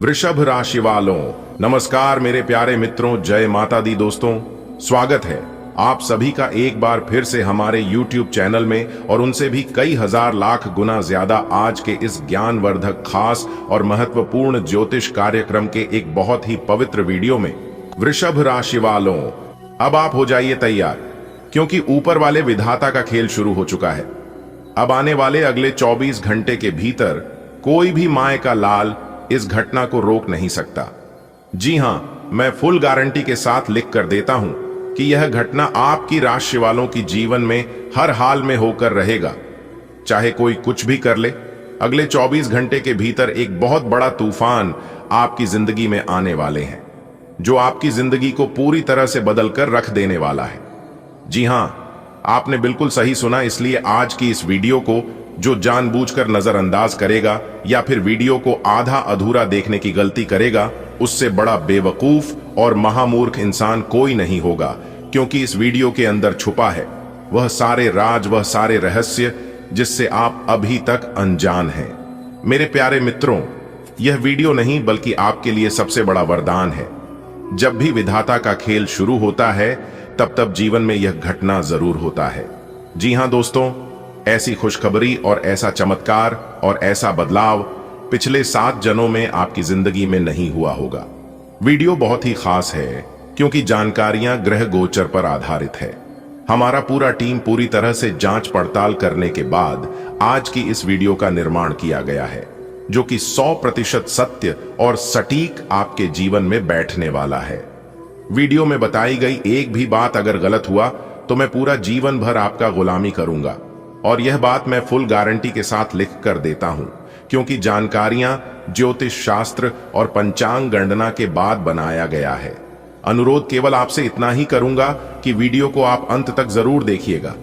वृषभ राशि वालों, नमस्कार मेरे प्यारे मित्रों, जय माता दी। दोस्तों, स्वागत है आप सभी का एक बार फिर से हमारे YouTube चैनल में और उनसे भी कई हजार लाख गुना ज्यादा आज के इस ज्ञानवर्धक, खास और महत्वपूर्ण ज्योतिष कार्यक्रम के एक बहुत ही पवित्र वीडियो में। वृषभ राशि वालों, अब आप हो जाइए तैयार, क्योंकि ऊपर वाले विधाता का खेल शुरू हो चुका है। अब आने वाले अगले 24 घंटे के भीतर कोई भी माय का लाल इस घटना को रोक नहीं सकता। जी हां, मैं फुल गारंटी के साथ लिख कर देता हूं कि यह घटना आपकी राशि वालों की जीवन में हर हाल में होकर रहेगा। चाहे कोई कुछ भी कर ले, अगले 24 घंटे के भीतर एक बहुत बड़ा तूफान आपकी जिंदगी में आने वाले हैं, जो आपकी जिंदगी को पूरी तरह से बदलकर रख देने वाला है। जी हां, आपने बिल्कुल सही सुना। इसलिए आज की इस वीडियो को जो जानबूझकर नजरअंदाज करेगा या फिर वीडियो को आधा अधूरा देखने की गलती करेगा, उससे बड़ा बेवकूफ और महामूर्ख इंसान कोई नहीं होगा, क्योंकि इस वीडियो के अंदर छुपा है वह सारे राज, वह सारे रहस्य जिससे आप अभी तक अनजान हैं। मेरे प्यारे मित्रों, यह वीडियो नहीं बल्कि आपके लिए सबसे बड़ा वरदान है। जब भी विधाता का खेल शुरू होता है तब जीवन में यह घटना जरूर होता है। जी हां दोस्तों, ऐसी खुशखबरी और ऐसा चमत्कार और ऐसा बदलाव पिछले 7 जन्मों में आपकी जिंदगी में नहीं हुआ होगा। वीडियो बहुत ही खास है क्योंकि जानकारियां ग्रह गोचर पर आधारित है। हमारा पूरा टीम पूरी तरह से जांच पड़ताल करने के बाद आज की इस वीडियो का निर्माण किया गया है, जो कि 100% सत्य और सटीक आपके जीवन में बैठने वाला है। वीडियो में बताई गई एक भी बात अगर गलत हुआ तो मैं पूरा जीवन भर आपका गुलामी करूंगा, और यह बात मैं फुल गारंटी के साथ लिख कर देता हूं, क्योंकि जानकारियां ज्योतिष शास्त्र और पंचांग गणना के बाद बनाया गया है। अनुरोध केवल आपसे इतना ही करूंगा कि वीडियो को आप अंत तक जरूर देखिएगा।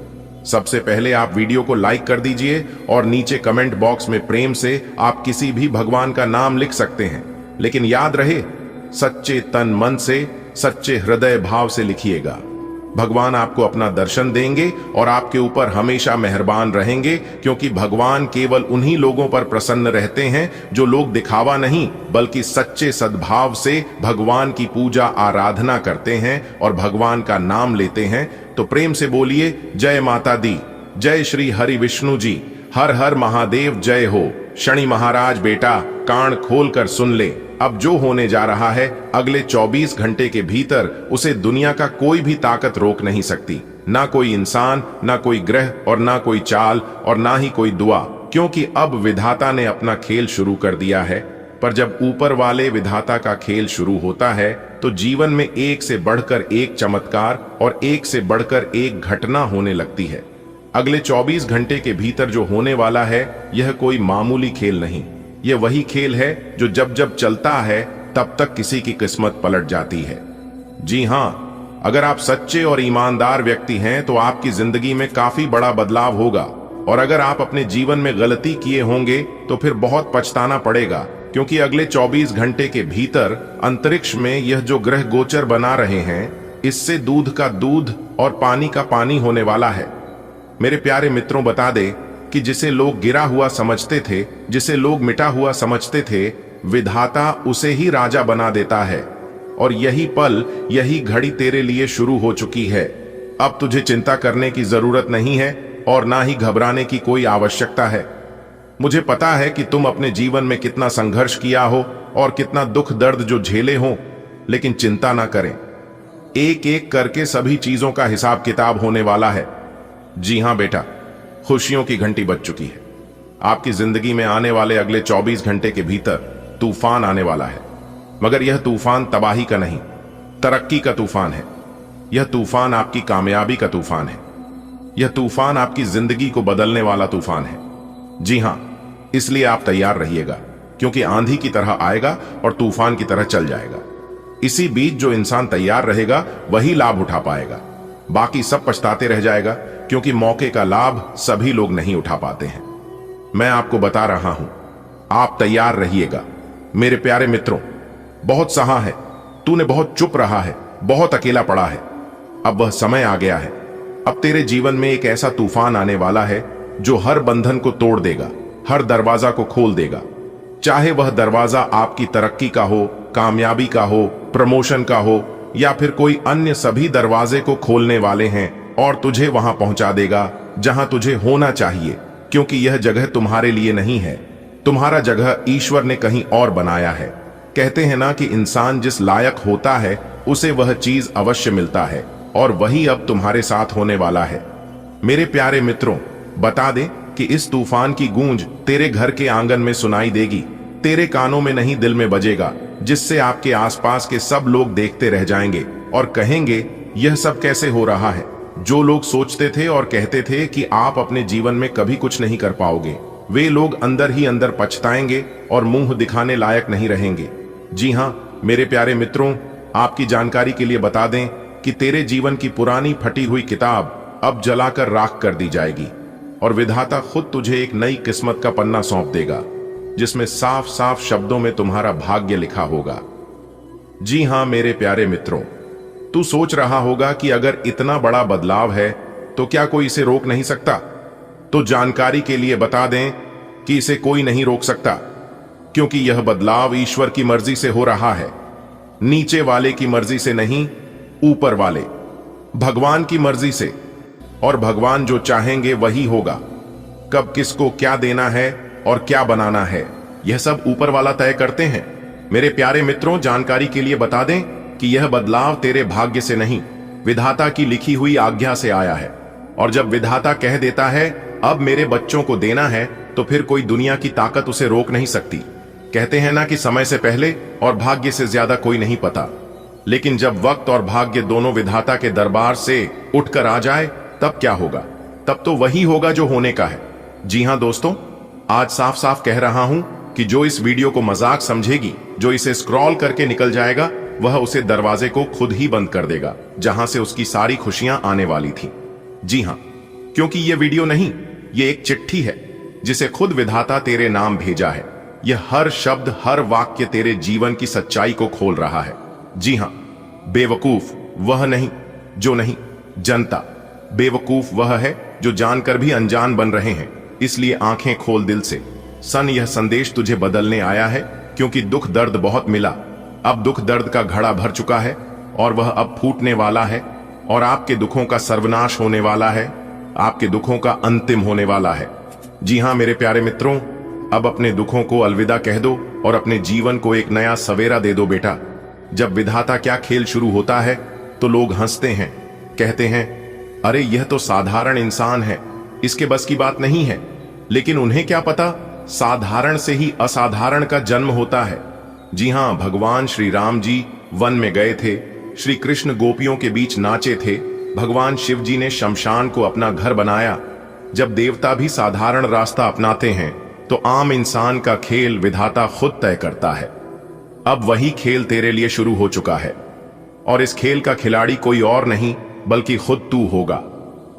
सबसे पहले आप वीडियो को लाइक कर दीजिए और नीचे कमेंट बॉक्स में प्रेम से आप किसी भी भगवान का नाम लिख सकते हैं, लेकिन याद रहे, सच्चे तन मन से, सच्चे हृदय भाव से लिखिएगा। भगवान आपको अपना दर्शन देंगे और आपके ऊपर हमेशा मेहरबान रहेंगे, क्योंकि भगवान केवल उन्हीं लोगों पर प्रसन्न रहते हैं जो लोग दिखावा नहीं बल्कि सच्चे सद्भाव से भगवान की पूजा आराधना करते हैं और भगवान का नाम लेते हैं। तो प्रेम से बोलिए, जय माता दी, जय श्री हरि विष्णु जी, हर हर महादेव, जय हो। शनि महाराज बेटा, कान खोल कर सुन ले। अब जो होने जा रहा है अगले 24 घंटे के भीतर, उसे दुनिया का कोई भी ताकत रोक नहीं सकती। ना कोई इंसान, ना कोई ग्रह और ना कोई चाल और ना ही कोई दुआ, क्योंकि अब विधाता ने अपना खेल शुरू कर दिया है। पर जब ऊपर वाले विधाता का खेल शुरू होता है तो जीवन में एक से बढ़कर एक चमत्कार और एक से बढ़कर एक घटना होने लगती है। अगले 24 घंटे के भीतर जो होने वाला है यह कोई मामूली खेल नहीं, यह वही खेल है जो जब जब चलता है तब तक किसी की किस्मत पलट जाती है। जी हां, अगर आप सच्चे और ईमानदार व्यक्ति हैं तो आपकी जिंदगी में काफी बड़ा बदलाव होगा, और अगर आप अपने जीवन में गलती किए होंगे तो फिर बहुत पछताना पड़ेगा, क्योंकि अगले 24 घंटे के भीतर अंतरिक्ष में यह जो ग्रह गोचर बना रहे हैं, इससे दूध का दूध और पानी का पानी होने वाला है। मेरे प्यारे मित्रों, बता दे कि जिसे लोग गिरा हुआ समझते थे, जिसे लोग मिटा हुआ समझते थे, विधाता उसे ही राजा बना देता है। और यही पल, यही घड़ी तेरे लिए शुरू हो चुकी है। अब तुझे चिंता करने की जरूरत नहीं है और ना ही घबराने की कोई आवश्यकता है। मुझे पता है कि तुम अपने जीवन में कितना संघर्ष किया हो और कितना दुख दर्द जो झेले हो, लेकिन चिंता ना करें, एक एक करके सभी चीजों का हिसाब किताब होने वाला है। जी हां बेटा, खुशियों की घंटी बज चुकी है। आपकी जिंदगी में आने वाले अगले 24 घंटे के भीतर तूफान आने वाला है, मगर यह तूफान तबाही का नहीं, तरक्की का तूफान है। यह तूफान आपकी कामयाबी का तूफान है। यह तूफान आपकी जिंदगी को बदलने वाला तूफान है। जी हां, इसलिए आप तैयार रहिएगा, क्योंकि आंधी की तरह आएगा और तूफान की तरह चल जाएगा। इसी बीच जो इंसान तैयार रहेगा वही लाभ उठा पाएगा, बाकी सब पछताते रह जाएगा, क्योंकि मौके का लाभ सभी लोग नहीं उठा पाते हैं। मैं आपको बता रहा हूं, आप तैयार रहिएगा। मेरे प्यारे मित्रों, बहुत सहा है, तूने बहुत चुप रहा है, बहुत अकेला पड़ा है। अब वह समय आ गया है। अब तेरे जीवन में एक ऐसा तूफान आने वाला है जो हर बंधन को तोड़ देगा, हर दरवाजा को खोल देगा। चाहे वह दरवाजा आपकी तरक्की का हो, कामयाबी का हो, प्रमोशन का हो या फिर कोई अन्य सभी दरवाजे को खोलने वाले हैं और तुझे वहां पहुंचा देगा जहां तुझे होना चाहिए, क्योंकि यह जगह तुम्हारे लिए नहीं है। तुम्हारा जगह ईश्वर ने कहीं और बनाया है। कहते हैं ना कि इंसान जिस लायक होता है उसे वह चीज अवश्य मिलता है, और वही अब तुम्हारे साथ होने वाला है। मेरे प्यारे मित्रों, बता दें कि इस तूफान की गूंज तेरे घर के आंगन में सुनाई देगी, तेरे कानों में नहीं दिल में बजेगा, जिससे आपके आसपास के सब लोग देखते रह जाएंगे और कहेंगे यह सब कैसे हो रहा है। जो लोग सोचते थे और कहते थे कि आप अपने जीवन में कभी कुछ नहीं कर पाओगे, वे लोग अंदर ही अंदर पछताएंगे और मुंह दिखाने लायक नहीं रहेंगे। जी हाँ मेरे प्यारे मित्रों, आपकी जानकारी के लिए बता दें कि तेरे जीवन की पुरानी फटी हुई किताब अब जलाकर राख कर दी जाएगी और विधाता खुद तुझे एक नई किस्मत का पन्ना सौंप देगा, जिसमें साफ साफ शब्दों में तुम्हारा भाग्य लिखा होगा। जी हाँ मेरे प्यारे मित्रों, तू सोच रहा होगा कि अगर इतना बड़ा बदलाव है तो क्या कोई इसे रोक नहीं सकता? तो जानकारी के लिए बता दें कि इसे कोई नहीं रोक सकता, क्योंकि यह बदलाव ईश्वर की मर्जी से हो रहा है। नीचे वाले की मर्जी से नहीं, ऊपर वाले भगवान की मर्जी से। और भगवान जो चाहेंगे वही होगा। कब किसको क्या देना है और क्या बनाना है, यह सब ऊपर वाला तय करते हैं। मेरे प्यारे मित्रों, जानकारी के लिए बता दें कि यह बदलाव तेरे भाग्य से नहीं, विधाता की लिखी हुई आज्ञा से आया है। और जब विधाता कह देता है अब मेरे बच्चों को देना है, तो फिर कोई दुनिया की ताकत उसे रोक नहीं सकती। कहते हैं ना कि समय से पहले और भाग्य से ज्यादा कोई नहीं पता, लेकिन जब वक्त और भाग्य दोनों विधाता के दरबार से उठकर आ जाए तब क्या होगा? तब तो वही होगा जो होने का है। जी हां दोस्तों, आज साफ साफ कह रहा हूं कि जो इस वीडियो को मजाक समझेगी, जो इसे स्क्रॉल करके निकल जाएगा, वह उसे दरवाजे को खुद ही बंद कर देगा जहां से उसकी सारी खुशियां आने वाली थी। जी हां, क्योंकि यह वीडियो नहीं, यह एक चिट्ठी है जिसे खुद विधाता तेरे नाम भेजा है। यह हर शब्द, हर वाक्य तेरे जीवन की सच्चाई को खोल रहा है। जी हां, बेवकूफ वह नहीं जो नहीं जनता, बेवकूफ वह है जो जानकर भी अनजान बन रहे हैं। इसलिए आंखें खोल दिल से। सन यह संदेश तुझे बदलने आया है, क्योंकि दुख दर्द बहुत मिला। अब दुख दर्द का घड़ा भर चुका है और वह अब फूटने वाला है, और आपके दुखों का सर्वनाश होने वाला है, आपके दुखों का अंतिम होने वाला है। जी हां मेरे प्यारे मित्रों, अब अपने दुखों को अलविदा कह दो और अपने जीवन को एक नया सवेरा दे दो बेटा। जब विधाता क्या खेल शुरू होता है तो लोग हंसते हैं, कहते हैं अरे यह तो साधारण इंसान है, इसके बस की बात नहीं है। लेकिन उन्हें क्या पता, साधारण से ही असाधारण का जन्म होता है। जी हां, भगवान श्री राम जी वन में गए थे, श्री कृष्ण गोपियों के बीच नाचे थे, भगवान शिव जी ने शमशान को अपना घर बनाया। जब देवता भी साधारण रास्ता अपनाते हैं तो आम इंसान का खेल विधाता खुद तय करता है। अब वही खेल तेरे लिए शुरू हो चुका है, और इस खेल का खिलाड़ी कोई और नहीं बल्कि खुद तू होगा।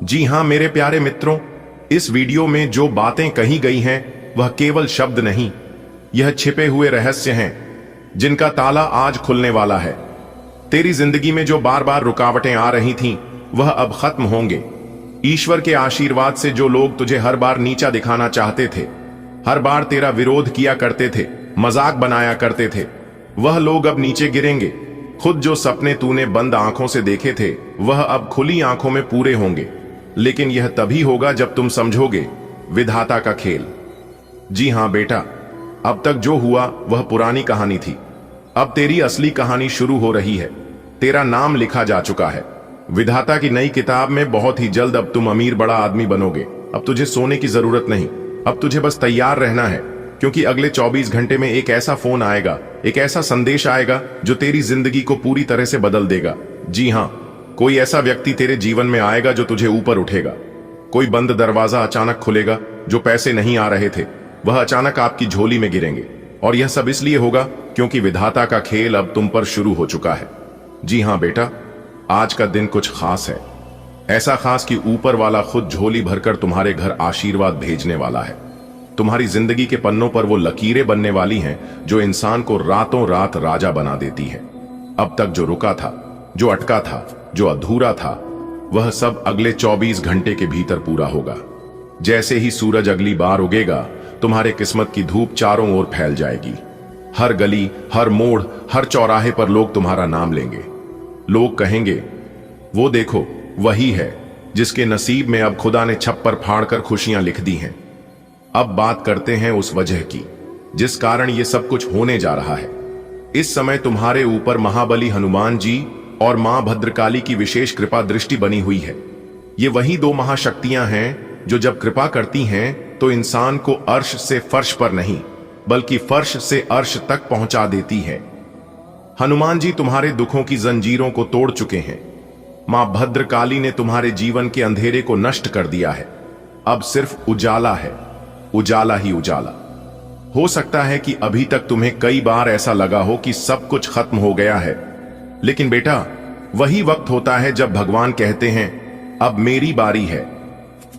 जी हां मेरे प्यारे मित्रों, इस वीडियो में जो बातें कही गई हैं वह केवल शब्द नहीं, यह छिपे हुए रहस्य हैं जिनका ताला आज खुलने वाला है। तेरी जिंदगी में जो बार बार रुकावटें आ रही थीं, वह अब खत्म होंगे। ईश्वर के आशीर्वाद से जो लोग तुझे हर बार नीचा दिखाना चाहते थे, हर बार तेरा विरोध किया करते थे, मजाक बनाया करते थे, वह लोग अब नीचे गिरेंगे। खुद जो सपने तूने बंद आंखों से देखे थे, वह अब खुली आंखों में पूरे होंगे। लेकिन यह तभी होगा जब तुम समझोगे विधाता का खेल। जी हां बेटा, अब तक जो हुआ वह पुरानी कहानी थी। अब तेरी असली कहानी शुरू हो रही है। तेरा नाम लिखा जा चुका है विधाता की नई किताब में। बहुत ही जल्द अब तुम अमीर बड़ा आदमी बनोगे। अब तुझे सोने की जरूरत नहीं, अब तुझे बस तैयार रहना है, क्योंकि अगले 24 घंटे में एक ऐसा फोन आएगा, एक ऐसा संदेश आएगा जो तेरी जिंदगी को पूरी तरह से बदल देगा। जी हां, कोई ऐसा व्यक्ति तेरे जीवन में आएगा जो तुझे ऊपर उठेगा। कोई बंद दरवाजा अचानक खुलेगा, जो पैसे नहीं आ रहे थे वह अचानक आपकी झोली में गिरेंगे। और यह सब इसलिए होगा क्योंकि विधाता का खेल अब तुम पर शुरू हो चुका है। जी हां बेटा, आज का दिन कुछ खास है, ऐसा खास कि ऊपर वाला खुद झोली भरकर तुम्हारे घर आशीर्वाद भेजने वाला है। तुम्हारी जिंदगी के पन्नों पर वो लकीरें बनने वाली हैं जो इंसान को रातों रात राजा बना देती है। अब तक जो रुका था, जो अटका था, जो अधूरा था, वह सब अगले 24 घंटे के भीतर पूरा होगा। जैसे ही सूरज अगली बार उगेगा, तुम्हारे किस्मत की धूप चारों ओर फैल जाएगी। हर गली, हर मोड़, हर चौराहे पर लोग तुम्हारा नाम लेंगे। लोग कहेंगे, वो देखो, वही है जिसके नसीब में अब खुदा ने छप्पर फाड़कर खुशियां लिख दी हैं। अब बात करते हैं उस वजह की जिस कारण ये सब कुछ होने जा रहा है। इस समय तुम्हारे ऊपर महाबली हनुमान जी और मां भद्रकाली की विशेष कृपा दृष्टि बनी हुई है। ये वही दो महाशक्तियां हैं जो जब कृपा करती हैं तो इंसान को अर्श से फर्श पर नहीं बल्कि फर्श से अर्श तक पहुंचा देती है। हनुमान जी तुम्हारे दुखों की जंजीरों को तोड़ चुके हैं। मां भद्रकाली ने तुम्हारे जीवन के अंधेरे को नष्ट कर दिया है। अब सिर्फ उजाला है, उजाला ही उजाला। हो सकता है कि अभी तक तुम्हें कई बार ऐसा लगा हो कि सब कुछ खत्म हो गया है, लेकिन बेटा, वही वक्त होता है जब भगवान कहते हैं, अब मेरी बारी है।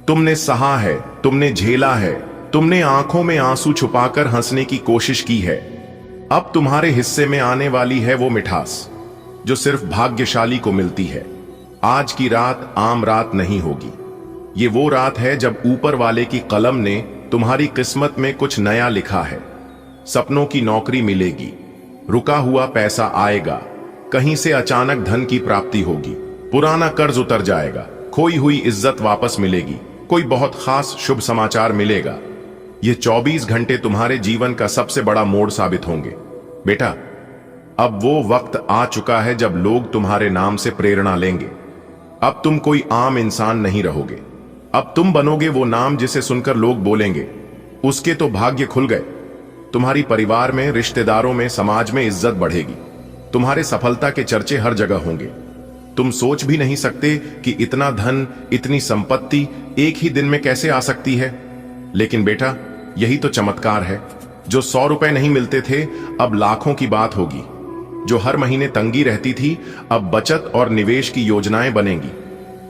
तुमने सहा है, तुमने झेला है, तुमने आंखों में आंसू छुपाकर हंसने की कोशिश की है। अब तुम्हारे हिस्से में आने वाली है वो मिठास जो सिर्फ भाग्यशाली को मिलती है। आज की रात आम रात नहीं होगी। ये वो रात है जब ऊपर वाले की कलम ने तुम्हारी किस्मत में कुछ नया लिखा है। सपनों की नौकरी मिलेगी, रुका हुआ पैसा आएगा, कहीं से अचानक धन की प्राप्ति होगी, पुराना कर्ज उतर जाएगा, खोई हुई इज्जत वापस मिलेगी, कोई बहुत खास शुभ समाचार मिलेगा। ये 24 घंटे तुम्हारे जीवन का सबसे बड़ा मोड़ साबित होंगे। बेटा, अब वो वक्त आ चुका है जब लोग तुम्हारे नाम से प्रेरणा लेंगे। अब तुम कोई आम इंसान नहीं रहोगे। अब तुम बनोगे वो नाम जिसे सुनकर लोग बोलेंगे, उसके तो भाग्य खुल गए। तुम्हारी परिवार में, रिश्तेदारों में, समाज में इज्जत बढ़ेगी। तुम्हारे सफलता के चर्चे हर जगह होंगे। तुम सोच भी नहीं सकते कि इतना धन, इतनी संपत्ति एक ही दिन में कैसे आ सकती है। लेकिन बेटा, यही तो चमत्कार है। जो 100 रुपए नहीं मिलते थे, अब लाखों की बात होगी। जो हर महीने तंगी रहती थी, अब बचत और निवेश की योजनाएं बनेंगी।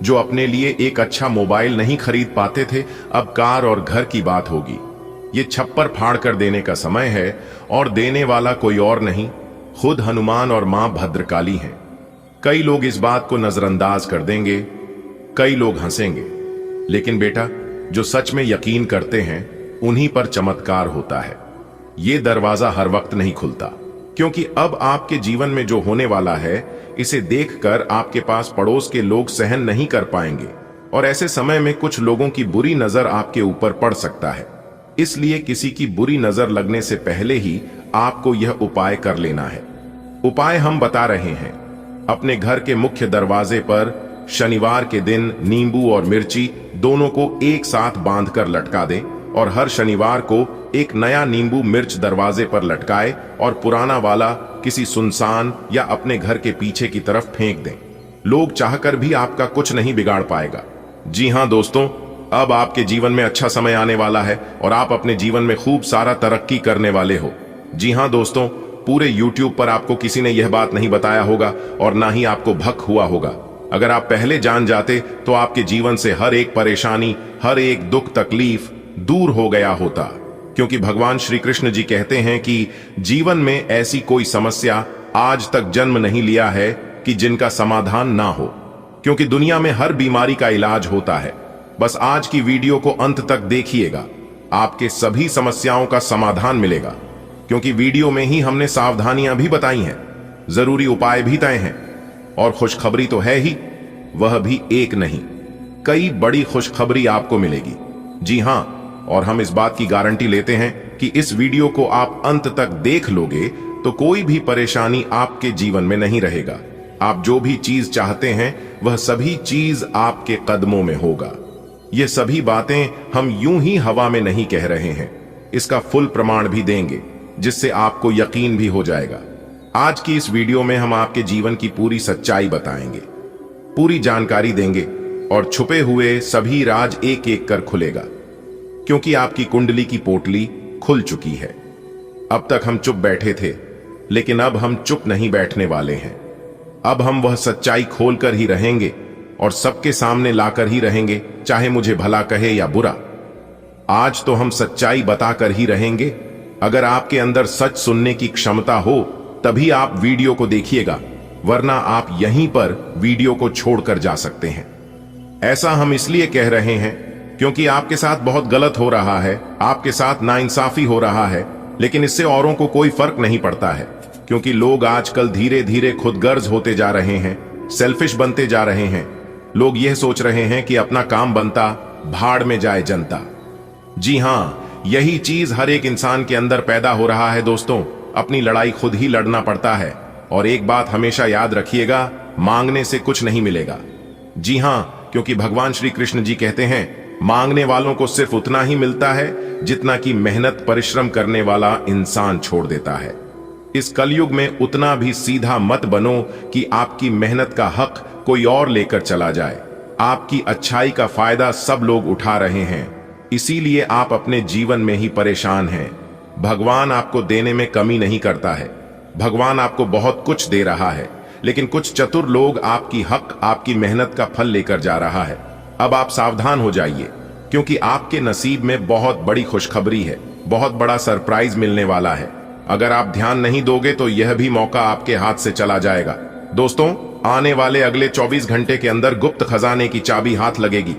जो अपने लिए एक अच्छा मोबाइल नहीं खरीद पाते थे, अब कार और घर की बात होगी। ये छप्पर फाड़ कर देने का समय है, और देने वाला कोई और नहीं, खुद हनुमान और मां भद्रकाली हैं। कई लोग इस बात को नजरअंदाज कर देंगे, कई लोग हंसेंगे, लेकिन बेटा, जो सच में यकीन करते हैं उन्हीं पर चमत्कार होता है। ये दरवाजा हर वक्त नहीं खुलता, क्योंकि अब आपके जीवन में जो होने वाला है, इसे देखकर आपके पास पड़ोस के लोग सहन नहीं कर पाएंगे, और ऐसे समय में कुछ लोगों की बुरी नजर आपके ऊपर पड़ सकता है। इसलिए किसी की बुरी नजर लगने से पहले ही आपको यह उपाय कर लेना है। उपाय हम बता रहे हैं। अपने घर के मुख्य दरवाजे पर शनिवार के दिन नींबू और मिर्ची दोनों को एक साथ बांधकर लटका दें, और हर शनिवार को एक नया नींबू मिर्च दरवाजे पर लटकाए और पुराना वाला किसी सुनसान या अपने घर के पीछे की तरफ फेंक दें। लोग चाहकर भी आपका कुछ नहीं बिगाड़ पाएगा। जी हां दोस्तों, अब आपके जीवन में अच्छा समय आने वाला है और आप अपने जीवन में खूब सारा तरक्की करने वाले हो। जी हां दोस्तों, पूरे YouTube पर आपको किसी ने यह बात नहीं बताया होगा और ना ही आपको भक हुआ होगा। अगर आप पहले जान जाते तो आपके जीवन से हर एक परेशानी, हर एक दुख तकलीफ दूर हो गया होता। क्योंकि भगवान श्री कृष्ण जी कहते हैं कि जीवन में ऐसी कोई समस्या आज तक जन्म नहीं लिया है कि जिनका समाधान ना हो। क्योंकि दुनिया में हर बीमारी का इलाज होता है। बस आज की वीडियो को अंत तक देखिएगा, आपके सभी समस्याओं का समाधान मिलेगा। क्योंकि वीडियो में ही हमने सावधानियां भी बताई हैं, जरूरी उपाय भी तय हैं, और खुशखबरी तो है ही, वह भी एक नहीं, कई बड़ी खुशखबरी आपको मिलेगी। जी हां, और हम इस बात की गारंटी लेते हैं कि इस वीडियो को आप अंत तक देख लोगे तो कोई भी परेशानी आपके जीवन में नहीं रहेगा। आप जो भी चीज चाहते हैं वह सभी चीज आपके कदमों में होगा। ये सभी बातें हम यूं ही हवा में नहीं कह रहे हैं, इसका फुल प्रमाण भी देंगे, जिससे आपको यकीन भी हो जाएगा। आज की इस वीडियो में हम आपके जीवन की पूरी सच्चाई बताएंगे, पूरी जानकारी देंगे, और छुपे हुए सभी राज एक एक कर खुलेगा। क्योंकि आपकी कुंडली की पोटली खुल चुकी है। अब तक हम चुप बैठे थे, लेकिन अब हम चुप नहीं बैठने वाले हैं। अब हम वह सच्चाई खोलकर ही रहेंगे और सबके सामने लाकर ही रहेंगे, चाहे मुझे भला कहे या बुरा। आज तो हम सच्चाई बताकर ही रहेंगे। अगर आपके अंदर सच सुनने की क्षमता हो तभी आप वीडियो को देखिएगा, वरना आप यहीं पर वीडियो को छोड़कर जा सकते हैं। ऐसा हम इसलिए कह रहे हैं क्योंकि आपके साथ बहुत गलत हो रहा है, आपके साथ नाइंसाफी हो रहा है, लेकिन इससे औरों को कोई फर्क नहीं पड़ता है, क्योंकि लोग आजकल धीरे धीरे खुदगर्ज होते जा रहे हैं, सेल्फिश बनते जा रहे हैं। लोग यह सोच रहे हैं कि अपना काम बनता, भाड़ में जाए जनता। जी हां, यही चीज हर एक इंसान के अंदर पैदा हो रहा है दोस्तों। अपनी लड़ाई खुद ही लड़ना पड़ता है, और एक बात हमेशा याद रखिएगा, मांगने से कुछ नहीं मिलेगा। जी हां, क्योंकि भगवान श्री कृष्ण जी कहते हैं, मांगने वालों को सिर्फ उतना ही मिलता है जितना कि मेहनत परिश्रम करने वाला इंसान छोड़ देता है। इस कलयुग में उतना भी सीधा मत बनो कि आपकी मेहनत का हक कोई और लेकर चला जाए। आपकी अच्छाई का फायदा सब लोग उठा रहे हैं, इसीलिए आप अपने जीवन में ही परेशान हैं। भगवान आपको देने में कमी नहीं करता है, भगवान आपको बहुत कुछ दे रहा है, लेकिन कुछ चतुर लोग आपकी हक, आपकी मेहनत का फल लेकर जा रहा है। अब आप सावधान हो जाइए, क्योंकि आपके नसीब में बहुत बड़ी खुशखबरी है, बहुत बड़ा सरप्राइज मिलने वाला है। अगर आप ध्यान नहीं दोगे तो यह भी मौका आपके हाथ से चला जाएगा। दोस्तों, आने वाले अगले 24 घंटे के अंदर गुप्त खजाने की चाबी हाथ लगेगी।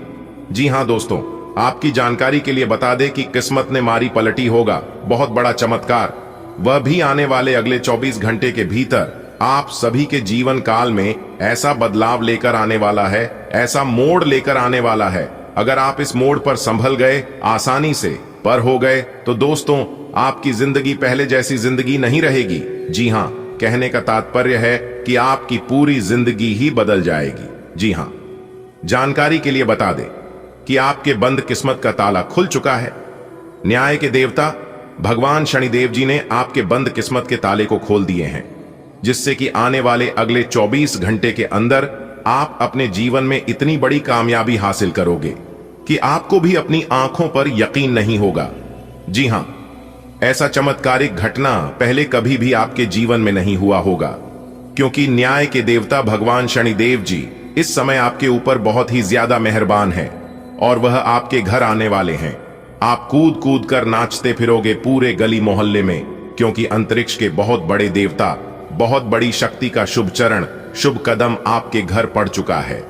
जी हां दोस्तों, आपकी जानकारी के लिए बता दें कि किस्मत ने मारी पलटी होगा बहुत बड़ा चमत्कार, वह भी आने वाले अगले 24 घंटे के भीतर आप सभी के जीवन काल में ऐसा बदलाव लेकर आने वाला है, ऐसा मोड़ लेकर आने वाला है। अगर आप इस मोड़ पर संभल गए, आसानी से पर हो गए, तो दोस्तों आपकी जिंदगी पहले जैसी जिंदगी नहीं रहेगी। जी हां, कहने का तात्पर्य है कि आपकी पूरी जिंदगी ही बदल जाएगी। जी हां, जानकारी के लिए बता दें कि आपके बंद किस्मत का ताला खुल चुका है। न्याय के देवता भगवान शनिदेव जी ने आपके बंद किस्मत के ताले को खोल दिए हैं, जिससे कि आने वाले अगले 24 घंटे के अंदर आप अपने जीवन में इतनी बड़ी कामयाबी हासिल करोगे कि आपको भी अपनी आंखों पर यकीन नहीं होगा। जी हां, ऐसा चमत्कारिक घटना पहले कभी भी आपके जीवन में नहीं हुआ होगा, क्योंकि न्याय के देवता भगवान शनिदेव जी इस समय आपके ऊपर बहुत ही ज्यादा मेहरबान हैं, और वह आपके घर आने वाले हैं। आप कूद कूद कर नाचते फिरोगे पूरे गली मोहल्ले में, क्योंकि अंतरिक्ष के बहुत बड़े देवता, बहुत बड़ी शक्ति का शुभ चरण, शुभ कदम आपके घर पड़ चुका है।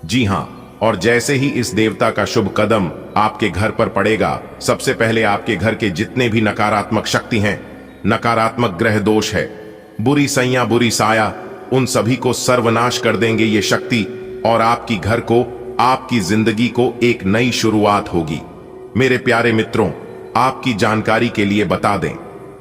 जी हां, और जैसे ही इस देवता का शुभ कदम आपके घर पर पड़ेगा, सबसे पहले आपके घर के जितने भी नकारात्मक शक्ति हैं, नकारात्मक ग्रह दोष है, बुरी सैया, बुरी साया, उन सभी को सर्वनाश कर देंगे ये शक्ति, और आपकी घर को, आपकी जिंदगी को एक नई शुरुआत होगी। मेरे प्यारे मित्रों, आपकी जानकारी के लिए बता दें,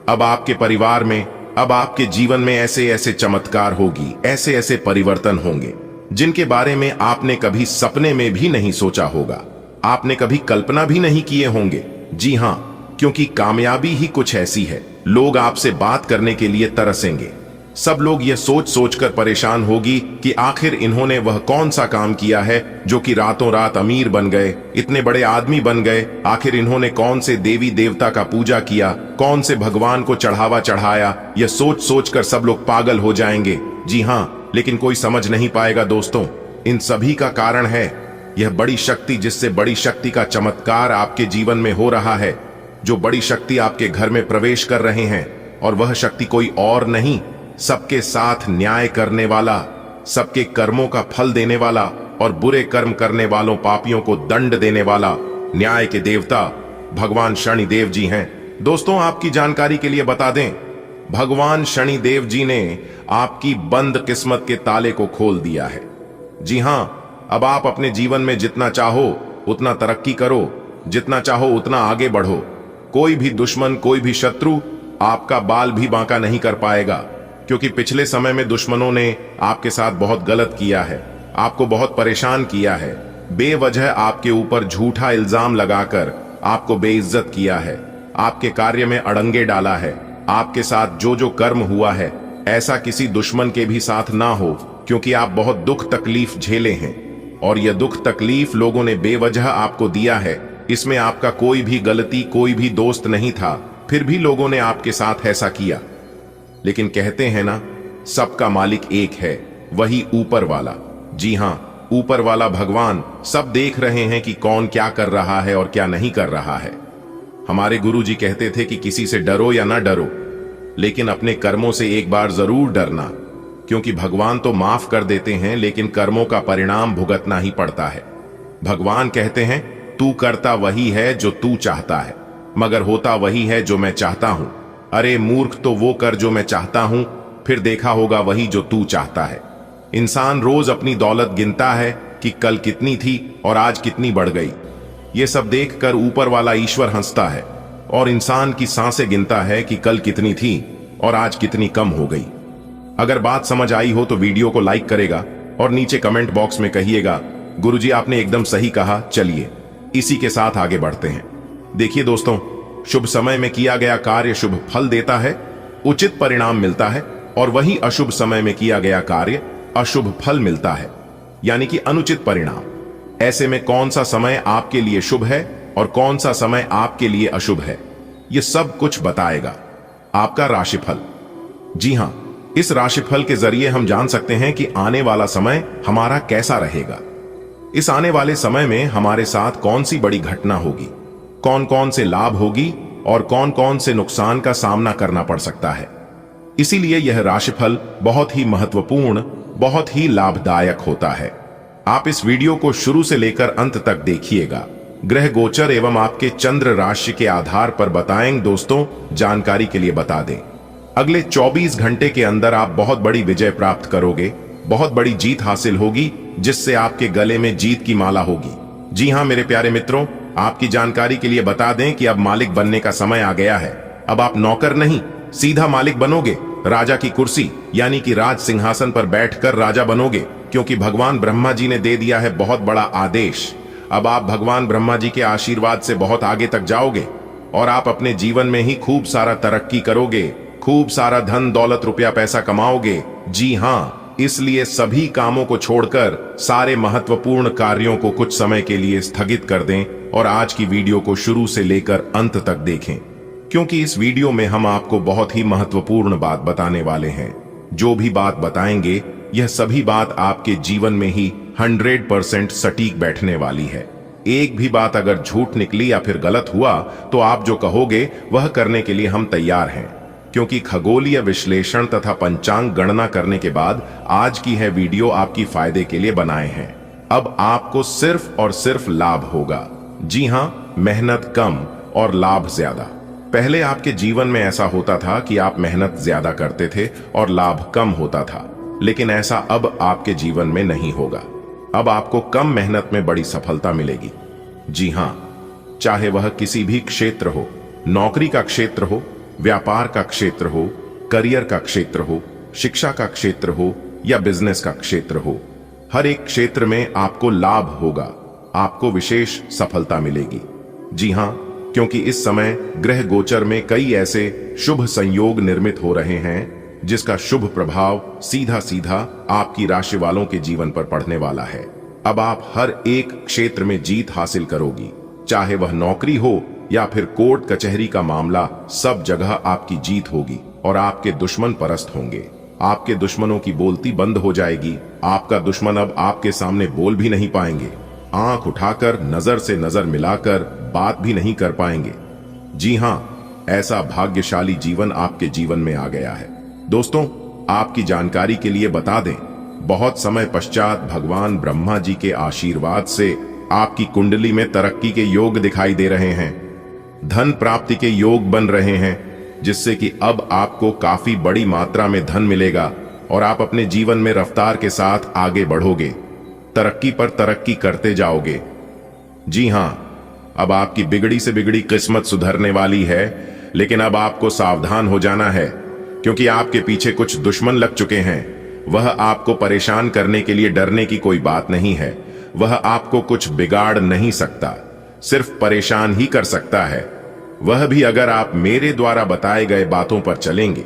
अब आपके परिवार में, अब आपके जीवन में ऐसे ऐसे चमत्कार होगी, ऐसे ऐसे परिवर्तन होंगे जिनके बारे में आपने कभी सपने में भी नहीं सोचा होगा, आपने कभी कल्पना भी नहीं किए होंगे। जी हां, क्योंकि कामयाबी ही कुछ ऐसी है, लोग आपसे बात करने के लिए तरसेंगे। सब लोग ये सोच सोच कर परेशान होगी कि आखिर इन्होंने वह कौन सा काम किया है जो कि रातों रात अमीर बन गए, इतने बड़े आदमी बन गए। आखिर इन्होंने कौन से देवी देवता का पूजा किया, कौन से भगवान को चढ़ावा चढ़ाया। यह सोच सोच कर सब लोग पागल हो जाएंगे। जी हां, लेकिन कोई समझ नहीं पाएगा दोस्तों, इन सभी का कारण है यह बड़ी शक्ति, जिससे बड़ी शक्ति का चमत्कार आपके जीवन में हो रहा है। जो बड़ी शक्ति आपके घर में प्रवेश कर रहे हैं, और वह शक्ति कोई और नहीं, सबके साथ न्याय करने वाला, सबके कर्मों का फल देने वाला, और बुरे कर्म करने वालों पापियों को दंड देने वाला न्याय के देवता भगवान शनिदेव जी हैं। दोस्तों, आपकी जानकारी के लिए बता दें, भगवान शनिदेव जी ने आपकी बंद किस्मत के ताले को खोल दिया है। जी हां, अब आप अपने जीवन में जितना चाहो उतना तरक्की करो, जितना चाहो उतना आगे बढ़ो। कोई भी दुश्मन, कोई भी शत्रु आपका बाल भी बांका नहीं कर पाएगा, क्योंकि पिछले समय में दुश्मनों ने आपके साथ बहुत गलत किया है, आपको बहुत परेशान किया है, बेवजह आपके ऊपर झूठा इल्जाम लगाकर आपको बेइज्जत किया है, आपके कार्य में अड़ंगे डाला है। आपके साथ जो जो कर्म हुआ है, ऐसा किसी दुश्मन के भी साथ ना हो, क्योंकि आप बहुत दुख तकलीफ झेले हैं, और यह दुख तकलीफ लोगों ने बेवजह आपको दिया है। इसमें आपका कोई भी गलती, कोई भी दोस्त नहीं था, फिर भी लोगों ने आपके साथ ऐसा किया। लेकिन कहते हैं ना, सबका मालिक एक है, वही ऊपर वाला। जी हां, ऊपर वाला भगवान सब देख रहे हैं कि कौन क्या कर रहा है और क्या नहीं कर रहा है। हमारे गुरुजी कहते थे कि किसी से डरो या ना डरो, लेकिन अपने कर्मों से एक बार जरूर डरना, क्योंकि भगवान तो माफ कर देते हैं, लेकिन कर्मों का परिणाम भुगतना ही पड़ता है। भगवान कहते हैं तू करता वही है जो तू चाहता है, मगर होता वही है जो मैं चाहता हूं। अरे मूर्ख, तो वो कर जो मैं चाहता हूं, फिर देखा होगा वही जो तू चाहता है। इंसान रोज अपनी दौलत गिनता है कि कल कितनी थी और आज कितनी बढ़ गई। ये सब देखकर ऊपर वाला ईश्वर हंसता है और इंसान की सांसें गिनता है कि कल कितनी थी और आज कितनी कम हो गई। अगर बात समझ आई हो तो वीडियो को लाइक करेगा और नीचे कमेंट बॉक्स में कहिएगा, गुरुजी आपने एकदम सही कहा। चलिए इसी के साथ आगे बढ़ते हैं। देखिए दोस्तों, शुभ समय में किया गया कार्य शुभ फल देता है, उचित परिणाम मिलता है, और वही अशुभ समय में किया गया कार्य अशुभ फल मिलता है, यानी कि अनुचित परिणाम। ऐसे में कौन सा समय आपके लिए शुभ है और कौन सा समय आपके लिए अशुभ है, यह सब कुछ बताएगा आपका राशिफल। जी हां, इस राशिफल के जरिए हम जान सकते हैं कि आने वाला समय हमारा कैसा रहेगा। इस आने वाले समय में हमारे साथ कौन सी बड़ी घटना होगी, कौन कौन से लाभ होगी और कौन कौन से नुकसान का सामना करना पड़ सकता है। इसीलिए यह राशिफल बहुत ही महत्वपूर्ण, बहुत ही लाभदायक होता है। आप इस वीडियो को शुरू से लेकर अंत तक देखिएगा। ग्रह गोचर एवं आपके चंद्र राशि के आधार पर बताएंगे दोस्तों। जानकारी के लिए बता दें, अगले 24 घंटे के अंदर आप बहुत बड़ी विजय प्राप्त करोगे, बहुत बड़ी जीत हासिल होगी, जिससे आपके गले में जीत की माला होगी। जी हां मेरे प्यारे मित्रों, आपकी जानकारी के लिए बता दें कि अब मालिक बनने का समय आ गया है। अब आप नौकर नहीं, सीधा मालिक बनोगे। राजा की कुर्सी यानी कि राज सिंहासन पर बैठकर राजा बनोगे, क्योंकि भगवान ब्रह्मा जी ने दे दिया है बहुत बड़ा आदेश। अब आप भगवान ब्रह्मा जी के आशीर्वाद से बहुत आगे तक जाओगे और आप अपने जीवन में ही खूब सारा तरक्की करोगे, खूब सारा धन दौलत रुपया पैसा कमाओगे। जी हां, इसलिए सभी कामों को छोड़कर सारे महत्वपूर्ण कार्यों को कुछ समय के लिए स्थगित कर दें और आज की वीडियो को शुरू से लेकर अंत तक देखें, क्योंकि इस वीडियो में हम आपको बहुत ही महत्वपूर्ण बात बताने वाले हैं। जो भी बात बताएंगे यह सभी बात आपके जीवन में ही 100% सटीक बैठने वाली है। एक भी बात अगर झूठ निकली या फिर गलत हुआ तो आप जो कहोगे वह करने के लिए हम तैयार हैं, क्योंकि खगोलीय विश्लेषण तथा पंचांग गणना करने के बाद आज की है वीडियो आपकी फायदे के लिए बनाए हैं। अब आपको सिर्फ और सिर्फ लाभ होगा। जी हां, मेहनत कम और लाभ ज्यादा। पहले आपके जीवन में ऐसा होता था कि आप मेहनत ज्यादा करते थे और लाभ कम होता था, लेकिन ऐसा अब आपके जीवन में नहीं होगा। अब आपको कम मेहनत में बड़ी सफलता मिलेगी। जी हां, चाहे वह किसी भी क्षेत्र हो, नौकरी का क्षेत्र हो, व्यापार का क्षेत्र हो, करियर का क्षेत्र हो, शिक्षा का क्षेत्र हो या बिजनेस का क्षेत्र हो, हर एक क्षेत्र में आपको लाभ होगा, आपको विशेष सफलता मिलेगी। जी हां, क्योंकि इस समय ग्रह गोचर में कई ऐसे शुभ संयोग निर्मित हो रहे हैं जिसका शुभ प्रभाव सीधा सीधा आपकी राशि वालों के जीवन पर पड़ने वाला है। अब आप हर एक क्षेत्र में जीत हासिल करोगी, चाहे वह नौकरी हो या फिर कोर्ट कचहरी का मामला, सब जगह आपकी जीत होगी और आपके दुश्मन परस्त होंगे। आपके दुश्मनों की बोलती बंद हो जाएगी। आपका दुश्मन अब आपके सामने बोल भी नहीं पाएंगे, आंख उठाकर नजर से नजर मिलाकर बात भी नहीं कर पाएंगे। जी हां, ऐसा भाग्यशाली जीवन आपके जीवन में आ गया है। दोस्तों, आपकी जानकारी के लिए बता दें, बहुत समय पश्चात भगवान ब्रह्मा जी के आशीर्वाद से आपकी कुंडली में तरक्की के योग दिखाई दे रहे हैं, धन प्राप्ति के योग बन रहे हैं, जिससे कि अब आपको काफी बड़ी मात्रा में धन मिलेगा और आप अपने जीवन में रफ्तार के साथ आगे बढ़ोगे, तरक्की पर तरक्की करते जाओगे। जी हां, अब आपकी बिगड़ी से बिगड़ी किस्मत सुधरने वाली है, लेकिन अब आपको सावधान हो जाना है, क्योंकि आपके पीछे कुछ दुश्मन लग चुके हैं। वह आपको परेशान करने के लिए डरने की कोई बात नहीं है। वह आपको कुछ बिगाड़ नहीं सकता, सिर्फ परेशान ही कर सकता है। वह भी अगर आप मेरे द्वारा बताए गए बातों पर चलेंगे,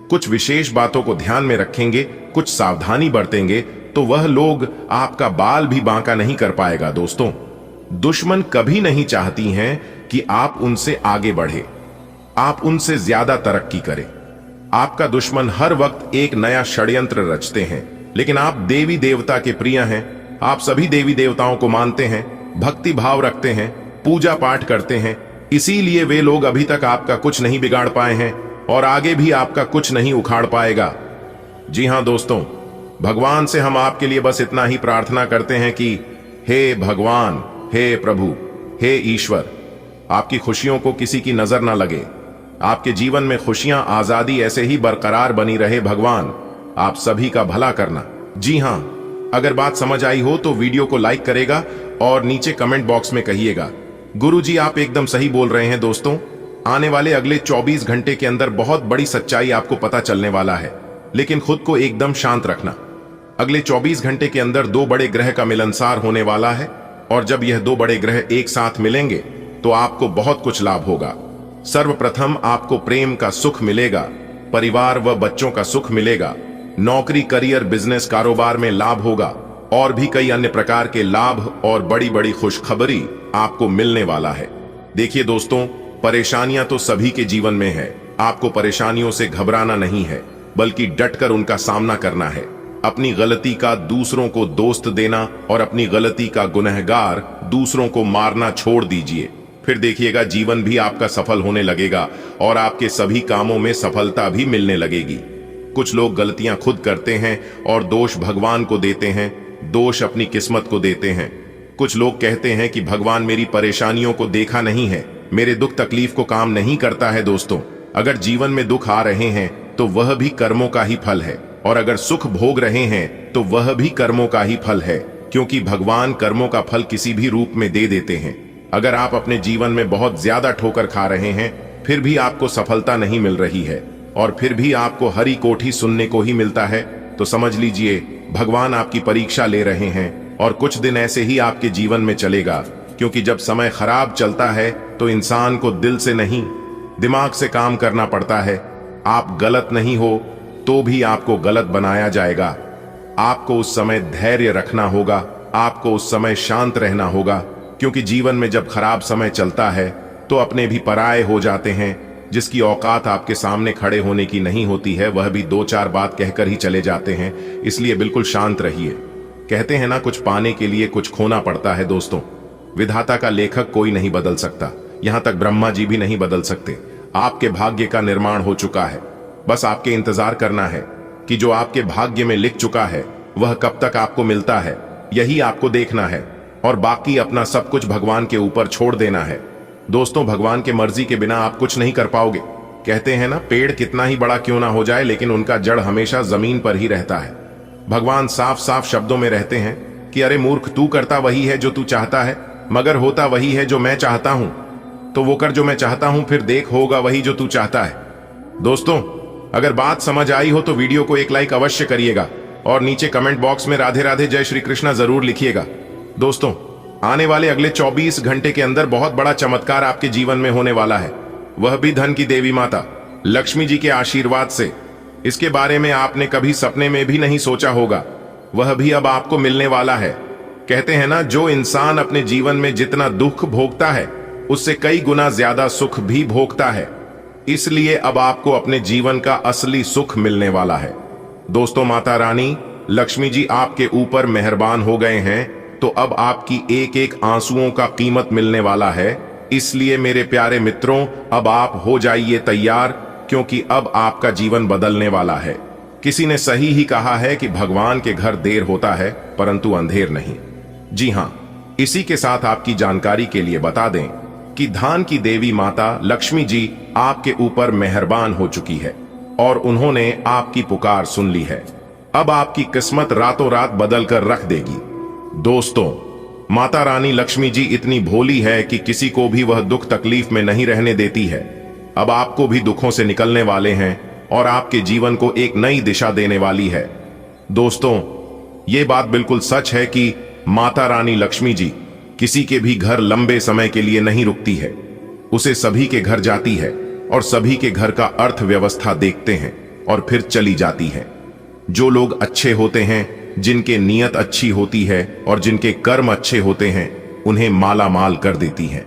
कुछ विशेष बातों को ध्यान में रखेंगे, कुछ सावधानी बरतेंगे, तो वह लोग आपका बाल भी बांका नहीं कर पाएगा। दोस्तों, दुश्मन कभी नहीं चाहती हैं कि आप उनसे आगे बढ़े, आप उनसे ज्यादा तरक्की करें। आपका दुश्मन हर वक्त एक नया षड्यंत्र रचते हैं, लेकिन आप देवी देवता के प्रिय हैं। आप सभी देवी देवताओं को मानते हैं, भक्ति भाव रखते हैं, पूजा पाठ करते हैं, इसीलिए वे लोग अभी तक आपका कुछ नहीं बिगाड़ पाए हैं और आगे भी आपका कुछ नहीं उखाड़ पाएगा। जी हां दोस्तों, भगवान से हम आपके लिए बस इतना ही प्रार्थना करते हैं कि हे भगवान, हे प्रभु, हे ईश्वर, आपकी खुशियों को किसी की नजर ना लगे, आपके जीवन में खुशियां, आजादी ऐसे ही बरकरार बनी रहे भगवान, आप सभी का भला करना। जी हां, अगर बात समझ आई हो तो वीडियो को लाइक करेगा और नीचे कमेंट बॉक्स में कहिएगा गुरुजी आप एकदम सही बोल रहे हैं। दोस्तों, आने वाले अगले 24 घंटे के अंदर बहुत बड़ी सच्चाई आपको पता चलने वाला है, लेकिन खुद को एकदम शांत रखना। अगले 24 घंटे के अंदर दो बड़े ग्रह का मिलनसार होने वाला है, और जब यह दो बड़े ग्रह एक साथ मिलेंगे तो आपको बहुत कुछ लाभ होगा। सर्वप्रथम आपको प्रेम का सुख मिलेगा, परिवार व बच्चों का सुख मिलेगा, नौकरी, करियर, बिजनेस, कारोबार में लाभ होगा, और भी कई अन्य प्रकार के लाभ और बड़ी बड़ी खुशखबरी आपको मिलने वाला है। देखिए दोस्तों, परेशानियां तो सभी के जीवन में है, आपको परेशानियों से घबराना नहीं है, बल्कि डटकर उनका सामना करना है। अपनी गलती का दूसरों को दोस्त देना और अपनी गलती का गुनहगार दूसरों को मारना छोड़ दीजिए, फिर देखिएगा जीवन भी आपका सफल होने लगेगा और आपके सभी कामों में सफलता भी मिलने लगेगी। कुछ लोग गलतियां खुद करते हैं और दोष भगवान को देते हैं, दोष अपनी किस्मत को देते हैं। कुछ लोग कहते हैं कि भगवान मेरी परेशानियों को देखा नहीं है, मेरे दुख तकलीफ को काम नहीं करता है। दोस्तों, अगर जीवन में दुख आ रहे हैं तो वह भी कर्मों का ही फल है, और अगर सुख भोग रहे हैं तो वह भी कर्मों का ही फल है, क्योंकि भगवान कर्मों का फल किसी भी रूप में दे देते हैं। अगर आप अपने जीवन में बहुत ज्यादा ठोकर खा रहे हैं, फिर भी आपको सफलता नहीं मिल रही है, और फिर भी आपको हरी कोठी सुनने को ही मिलता है, तो समझ लीजिए भगवान आपकी परीक्षा ले रहे हैं। और कुछ दिन ऐसे ही आपके जीवन में चलेगा, क्योंकि जब समय खराब चलता है तो इंसान को दिल से नहीं, दिमाग से काम करना पड़ता है। आप गलत नहीं हो तो भी आपको गलत बनाया जाएगा। आपको उस समय धैर्य रखना होगा, आपको उस समय शांत रहना होगा, क्योंकि जीवन में जब खराब समय चलता है तो अपने भी पराये हो जाते हैं। जिसकी औकात आपके सामने खड़े होने की नहीं होती है, वह भी दो चार बात कहकर ही चले जाते हैं। इसलिए बिल्कुल शांत रहिए। कहते हैं ना, कुछ पाने के लिए कुछ खोना पड़ता है। दोस्तों, विधाता का लेखक कोई नहीं बदल सकता, यहां तक ब्रह्मा जी भी नहीं बदल सकते। आपके भाग्य का निर्माण हो चुका है, बस आपके इंतजार करना है कि जो आपके भाग्य में लिख चुका है वह कब तक आपको मिलता है, यही आपको देखना है, और बाकी अपना सब कुछ भगवान के ऊपर छोड़ देना है। दोस्तों, भगवान के मर्जी के बिना आप कुछ नहीं कर पाओगे। कहते हैं ना, पेड़ कितना ही बड़ा क्यों ना हो जाए, लेकिन उनका जड़ हमेशा जमीन पर ही रहता है। भगवान साफ साफ शब्दों में रहते हैं कि अरे मूर्ख, तू करता वही है जो तू चाहता है, मगर होता वही है जो मैं चाहता हूं। तो वो कर जो मैं चाहता हूं, फिर देख होगा वही जो तू चाहता है। दोस्तों, अगर बात समझ आई हो तो वीडियो को एक लाइक अवश्य करिएगा, और नीचे कमेंट बॉक्स में राधे राधे जय श्री कृष्णा जरूर लिखिएगा। दोस्तों, आने वाले अगले 24 घंटे के अंदर बहुत बड़ा चमत्कार आपके जीवन में होने वाला है, वह भी धन की देवी माता लक्ष्मी जी के आशीर्वाद से। इसके बारे में आपने कभी सपने में भी नहीं सोचा होगा, वह भी अब आपको मिलने वाला है। कहते हैं ना, जो इंसान अपने जीवन में जितना दुख भोगता है उससे कई गुना ज्यादा सुख भी भोगता है। इसलिए अब आपको अपने जीवन का असली सुख मिलने वाला है। दोस्तों, माता रानी लक्ष्मी जी आपके ऊपर मेहरबान हो गए हैं, तो अब आपकी एक एक आंसुओं का कीमत मिलने वाला है। इसलिए मेरे प्यारे मित्रों, अब आप हो जाइए तैयार, क्योंकि अब आपका जीवन बदलने वाला है। किसी ने सही ही कहा है कि भगवान के घर देर होता है परंतु अंधेर नहीं। जी हां, इसी के साथ आपकी जानकारी के लिए बता दें कि धान की देवी माता लक्ष्मी जी आपके ऊपर मेहरबान हो चुकी है, और उन्होंने आपकी पुकार सुन ली है। अब आपकी किस्मत रातों रात बदल कर रख देगी। दोस्तों, माता रानी लक्ष्मी जी इतनी भोली है कि किसी को भी वह दुख तकलीफ में नहीं रहने देती है। अब आपको भी दुखों से निकलने वाले हैं और आपके जीवन को एक नई दिशा देने वाली है। दोस्तों, ये बात बिल्कुल सच है कि माता रानी लक्ष्मी जी किसी के भी घर लंबे समय के लिए नहीं रुकती है, उसे सभी के घर जाती है और सभी के घर का अर्थव्यवस्था देखते हैं और फिर चली जाती है। जो लोग अच्छे होते हैं, जिनके नीयत अच्छी होती है और जिनके कर्म अच्छे होते हैं, उन्हें माला माल कर देती है।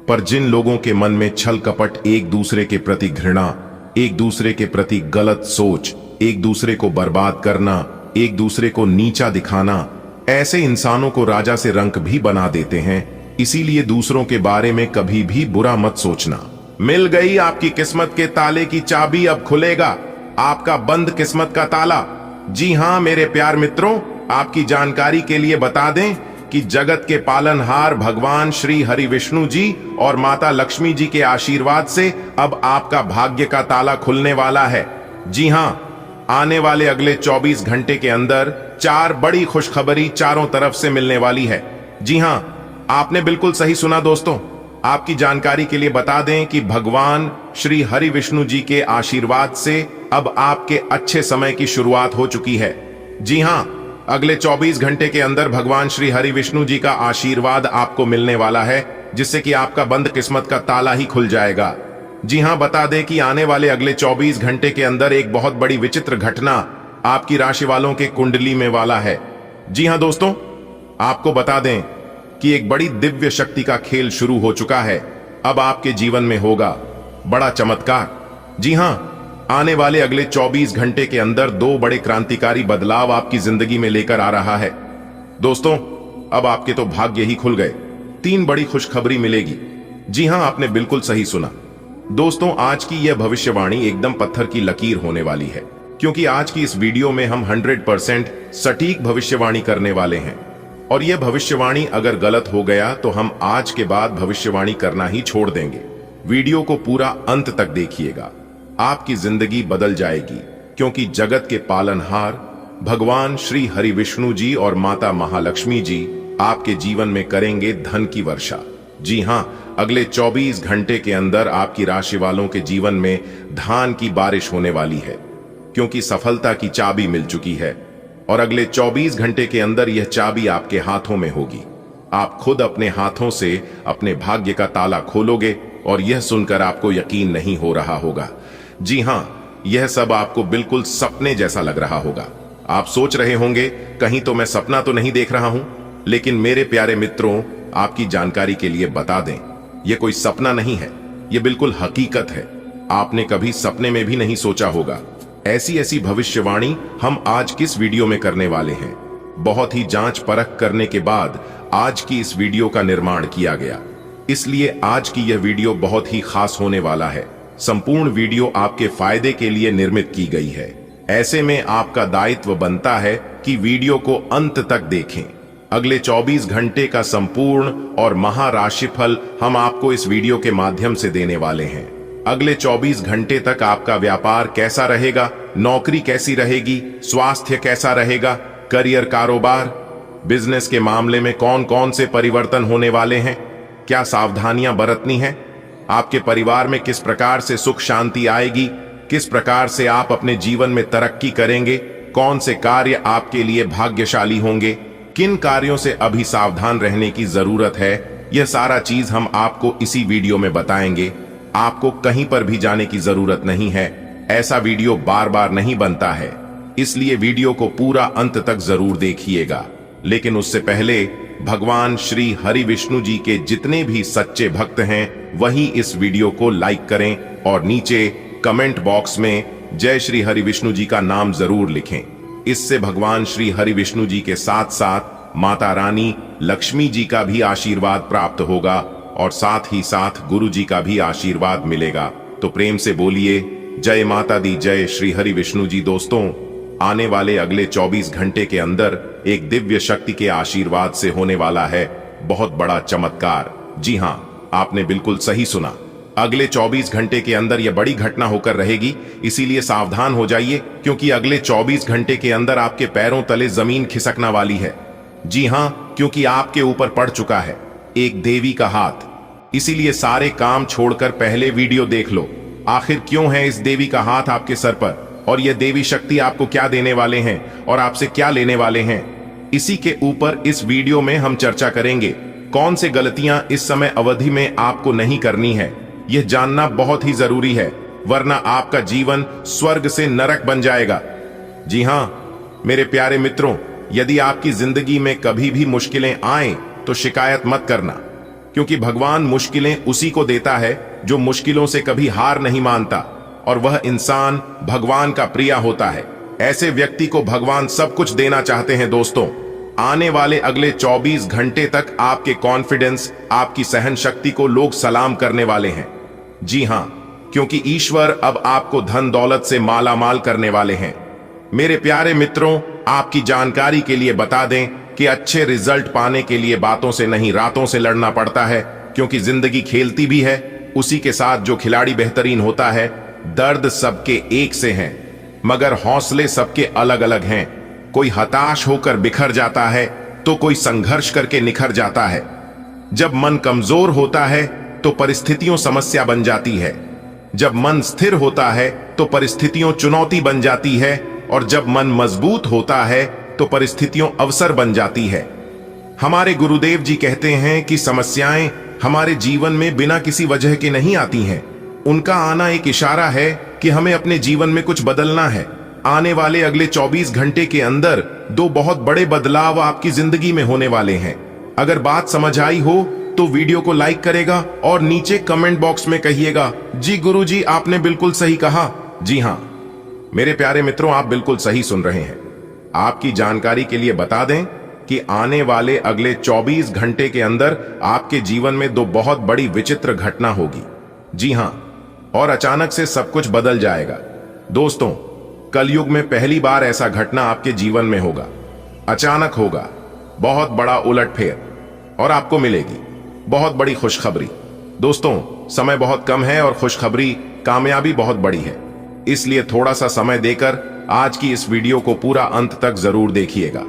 पर जिन लोगों के मन में छल कपट, एक दूसरे के प्रति घृणा, एक दूसरे के प्रति गलत सोच, एक दूसरे को बर्बाद करना, एक दूसरे को नीचा दिखाना, ऐसे इंसानों को राजा से रंक भी बना देते हैं। इसीलिए दूसरों के बारे में कभी भी बुरा मत सोचना। मिल गई आपकी किस्मत के ताले की चाबी, अब खुलेगा आपका बंद किस्मत का ताला। जी हां मेरे प्यार मित्रों, आपकी जानकारी के लिए बता दें कि जगत के पालनहार भगवान श्री हरि विष्णु जी और माता लक्ष्मी जी के आशीर्वाद से अब आपका भाग्य का ताला खुलने वाला है। जी हां, आने वाले अगले 24 घंटे के अंदर 4 बड़ी खुशखबरी चारों तरफ से मिलने वाली है। जी हां, आपने बिल्कुल सही सुना दोस्तों। आपकी जानकारी के लिए बता दें कि भगवान श्री हरि विष्णु जी के आशीर्वाद से अब आपके अच्छे समय की शुरुआत हो चुकी है। जी हां, अगले 24 घंटे के अंदर भगवान श्री हरि विष्णु जी का आशीर्वाद आपको मिलने वाला है, जिससे कि आपका बंद किस्मत का ताला ही खुल जाएगा। जी हां, बता दें कि आने वाले अगले 24 घंटे के अंदर एक बहुत बड़ी विचित्र घटना आपकी राशि वालों के कुंडली में वाला है। जी हां दोस्तों, आपको बता दें कि एक बड़ी दिव्य शक्ति का खेल शुरू हो चुका है। अब आपके जीवन में होगा बड़ा चमत्कार। जी हां, आने वाले अगले 24 घंटे के अंदर 2 बड़े क्रांतिकारी बदलाव आपकी जिंदगी में लेकर आ रहा है। दोस्तों, अब आपके तो भाग्य ही खुल गए। 3 बड़ी खुशखबरी मिलेगी। जी हां, आपने बिल्कुल सही सुना दोस्तों। आज की यह भविष्यवाणी एकदम पत्थर की लकीर होने वाली है, क्योंकि आज की इस वीडियो में हम 100% सटीक भविष्यवाणी करने वाले हैं। और यह भविष्यवाणी अगर गलत हो गया तो हम आज के बाद भविष्यवाणी करना ही छोड़ देंगे। वीडियो को पूरा अंत तक देखिएगा, आपकी जिंदगी बदल जाएगी, क्योंकि जगत के पालनहार भगवान श्री हरि विष्णु जी और माता महालक्ष्मी जी आपके जीवन में करेंगे धन की वर्षा। जी हां, अगले 24 घंटे के अंदर आपकी राशि वालों के जीवन में धान की बारिश होने वाली है, क्योंकि सफलता की चाबी मिल चुकी है। और अगले 24 घंटे के अंदर यह चाबी आपके हाथों में होगी। आप खुद अपने हाथों से अपने भाग्य का ताला खोलोगे, और यह सुनकर आपको यकीन नहीं हो रहा होगा। जी हां, यह सब आपको बिल्कुल सपने जैसा लग रहा होगा। आप सोच रहे होंगे कहीं तो मैं सपना तो नहीं देख रहा हूं। लेकिन मेरे प्यारे मित्रों, आपकी जानकारी के लिए बता दें, यह कोई सपना नहीं है, यह बिल्कुल हकीकत है। आपने कभी सपने में भी नहीं सोचा होगा। ऐसी ऐसी भविष्यवाणी हम आज किस वीडियो में करने वाले हैं। बहुत ही जांच परख करने के बाद आज की इस वीडियो का निर्माण किया गया, इसलिए आज की यह वीडियो बहुत ही खास होने वाला है। संपूर्ण वीडियो आपके फायदे के लिए निर्मित की गई है। ऐसे में आपका दायित्व बनता है कि वीडियो को अंत तक देखें। अगले 24 घंटे का संपूर्ण और महाराशिफल हम आपको इस वीडियो के माध्यम से देने वाले हैं। अगले 24 घंटे तक आपका व्यापार कैसा रहेगा, नौकरी कैसी रहेगी, स्वास्थ्य कैसा रहेगा, करियर, कारोबार, बिजनेस के मामले में कौन कौन से परिवर्तन होने वाले हैं, क्या सावधानियां बरतनी हैं, आपके परिवार में किस प्रकार से सुख शांति आएगी, किस प्रकार से आप अपने जीवन में तरक्की करेंगे, कौन से कार्य आपके लिए भाग्यशाली होंगे, किन कार्यों से अभी सावधान रहने की जरूरत है, यह सारा चीज हम आपको इसी वीडियो में बताएंगे। आपको कहीं पर भी जाने की जरूरत नहीं है। ऐसा वीडियो बार बार नहीं बनता है, इसलिए वीडियो को पूरा अंत तक जरूर देखिएगा। लेकिन उससे पहले भगवान श्री हरि विष्णु जी के जितने भी सच्चे भक्त हैं, वही इस वीडियो को लाइक करें और नीचे कमेंट बॉक्स में जय श्री हरि विष्णु जी का नाम जरूर लिखें। इससे भगवान श्री हरि विष्णु जी के साथ साथ माता रानी लक्ष्मी जी का भी आशीर्वाद प्राप्त होगा, और साथ ही साथ गुरु जी का भी आशीर्वाद मिलेगा। तो प्रेम से बोलिए जय माता दी, जय श्री हरि विष्णु जी। दोस्तों, आने वाले अगले 24 घंटे के अंदर एक दिव्य शक्ति के आशीर्वाद से होने वाला है बहुत बड़ा चमत्कार। जी हां, आपने बिल्कुल सही सुना। अगले 24 घंटे के अंदर यह बड़ी घटना होकर रहेगी, इसीलिए सावधान हो जाइए, क्योंकि अगले 24 घंटे के अंदर आपके पैरों तले जमीन खिसकना वाली है। जी हां, क्योंकि आपके ऊपर पड़ चुका है एक देवी का हाथ। इसीलिए सारे काम छोड़कर पहले वीडियो देख लो, आखिर क्यों है इस देवी का हाथ आपके सर पर, और यह देवी शक्ति आपको क्या देने वाले हैं और आपसे क्या लेने वाले हैं। इसी के ऊपर इस वीडियो में हम चर्चा करेंगे। कौन से गलतियां इस समय अवधि में आपको नहीं करनी है, यह जानना बहुत ही जरूरी है, वरना आपका जीवन स्वर्ग से नरक बन जाएगा। जी हां मेरे प्यारे मित्रों, यदि आपकी जिंदगी में कभी भी मुश्किलें आए तो शिकायत मत करना, क्योंकि भगवान मुश्किलें उसी को देता है जो मुश्किलों से कभी हार नहीं मानता, और वह इंसान भगवान का प्रिय होता है। ऐसे व्यक्ति को भगवान सब कुछ देना चाहते हैं। दोस्तों, आने वाले अगले 24 घंटे तक आपके कॉन्फिडेंस, आपकी सहन शक्ति को लोग सलाम करने वाले हैं। जी हां, क्योंकि ईश्वर अब आपको धन दौलत से माला माल करने वाले हैं। मेरे प्यारे मित्रों, आपकी जानकारी के लिए बता दें, कि अच्छे रिजल्ट पाने के लिए बातों से नहीं रातों से लड़ना पड़ता है, क्योंकि जिंदगी खेलती भी है, उसी के साथ जो खिलाड़ी बेहतरीन होता है। दर्द सबके एक से हैं, मगर हौसले सबके अलग अलग हैं। कोई हताश होकर बिखर जाता है तो कोई संघर्ष करके निखर जाता है। जब मन कमजोर होता है तो परिस्थितियों समस्या बन जाती है। जब मन स्थिर होता है तो परिस्थितियों चुनौती बन जाती है, और जब मन मजबूत होता है तो परिस्थितियों अवसर बन जाती है। हमारे गुरुदेव जी कहते हैं कि समस्याएं हमारे जीवन में बिना किसी वजह के नहीं आती हैं। उनका आना एक इशारा है कि हमें अपने जीवन में कुछ बदलना है। आने वाले अगले 24 घंटे के अंदर दो बहुत बड़े बदलाव आपकी जिंदगी में होने वाले हैं। अगर बात समझ आई हो तो वीडियो को लाइक करेगा और नीचे कमेंट बॉक्स में कहिएगा, जी गुरुजी आपने बिल्कुल सही कहा। जी हां मेरे प्यारे मित्रों, आप बिल्कुल सही सुन रहे हैं। आपकी जानकारी के लिए बता दें कि आने वाले अगले 24 घंटे के अंदर आपके जीवन में दो बहुत बड़ी विचित्र घटना होगी। जी हां, और अचानक से सब कुछ बदल जाएगा। दोस्तों, कलयुग में पहली बार ऐसा घटना आपके जीवन में होगा। अचानक होगा, बहुत बड़ा उलटफेर, और आपको मिलेगी बहुत बड़ी खुशखबरी। दोस्तों, समय बहुत कम है और खुशखबरी कामयाबी बहुत बड़ी है, इसलिए थोड़ा सा समय देकर आज की इस वीडियो को पूरा अंत तक जरूर देखिएगा।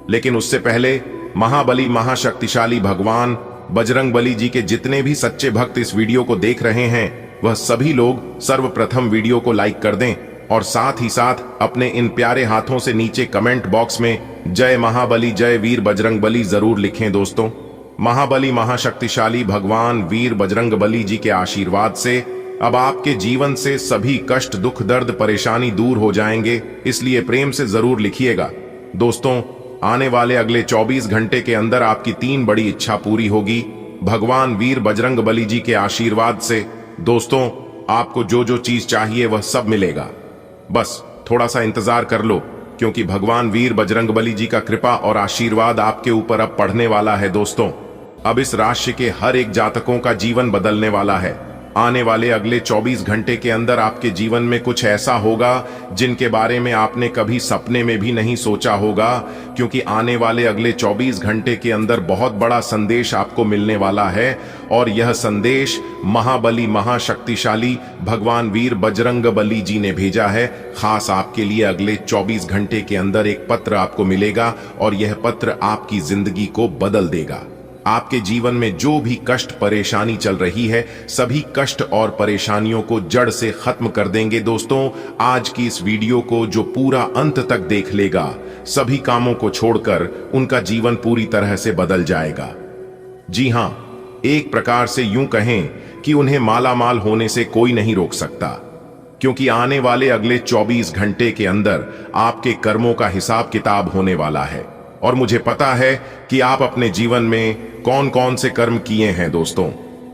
लेकिन उससे पहले महाबली महाशक्तिशाली भगवान बजरंगबली जी के जितने भी सच्चे भक्त इस वीडियो को देख रहे हैं, वह सभी लोग सर्वप्रथम वीडियो को लाइक कर दें और साथ ही साथ अपने इन प्यारे हाथों से नीचे कमेंट बॉक्स में जय महाबली जय वीर बजरंगबली जरूर लिखें। दोस्तों, महाबली महाशक्तिशाली भगवान वीर बजरंगबली जी के आशीर्वाद से अब आपके जीवन से सभी कष्ट दुख दर्द परेशानी दूर हो जाएंगे, इसलिए प्रेम से जरूर लिखिएगा। दोस्तों, आने वाले अगले 24 घंटे के अंदर आपकी 3 बड़ी इच्छा पूरी होगी भगवान वीर बजरंगबली जी के आशीर्वाद से। दोस्तों, आपको जो जो चीज चाहिए वह सब मिलेगा, बस थोड़ा सा इंतजार कर लो, क्योंकि भगवान वीर बजरंगबली जी का कृपा और आशीर्वाद आपके ऊपर अब पड़ने वाला है। दोस्तों, अब इस राशि के हर एक जातकों का जीवन बदलने वाला है। आने वाले अगले 24 घंटे के अंदर आपके जीवन में कुछ ऐसा होगा जिनके बारे में आपने कभी सपने में भी नहीं सोचा होगा, क्योंकि आने वाले अगले 24 घंटे के अंदर बहुत बड़ा संदेश आपको मिलने वाला है। और यह संदेश महाबली महाशक्तिशाली भगवान वीर बजरंगबली जी ने भेजा है। खास आपके लिए अगले 24 घंटे के अंदर एक पत्र आपको मिलेगा, और यह पत्र आपकी जिंदगी को बदल देगा। आपके जीवन में जो भी कष्ट परेशानी चल रही है, सभी कष्ट और परेशानियों को जड़ से खत्म कर देंगे। दोस्तों, आज की इस वीडियो को जो पूरा अंत तक देख लेगा, सभी कामों को छोड़कर उनका जीवन पूरी तरह से बदल जाएगा। जी हां, एक प्रकार से यूं कहें कि उन्हें मालामाल होने से कोई नहीं रोक सकता, क्योंकि आने वाले अगले 24 घंटे के अंदर आपके कर्मों का हिसाब किताब होने वाला है। और मुझे पता है कि आप अपने जीवन में कौन कौन से कर्म किए हैं। दोस्तों,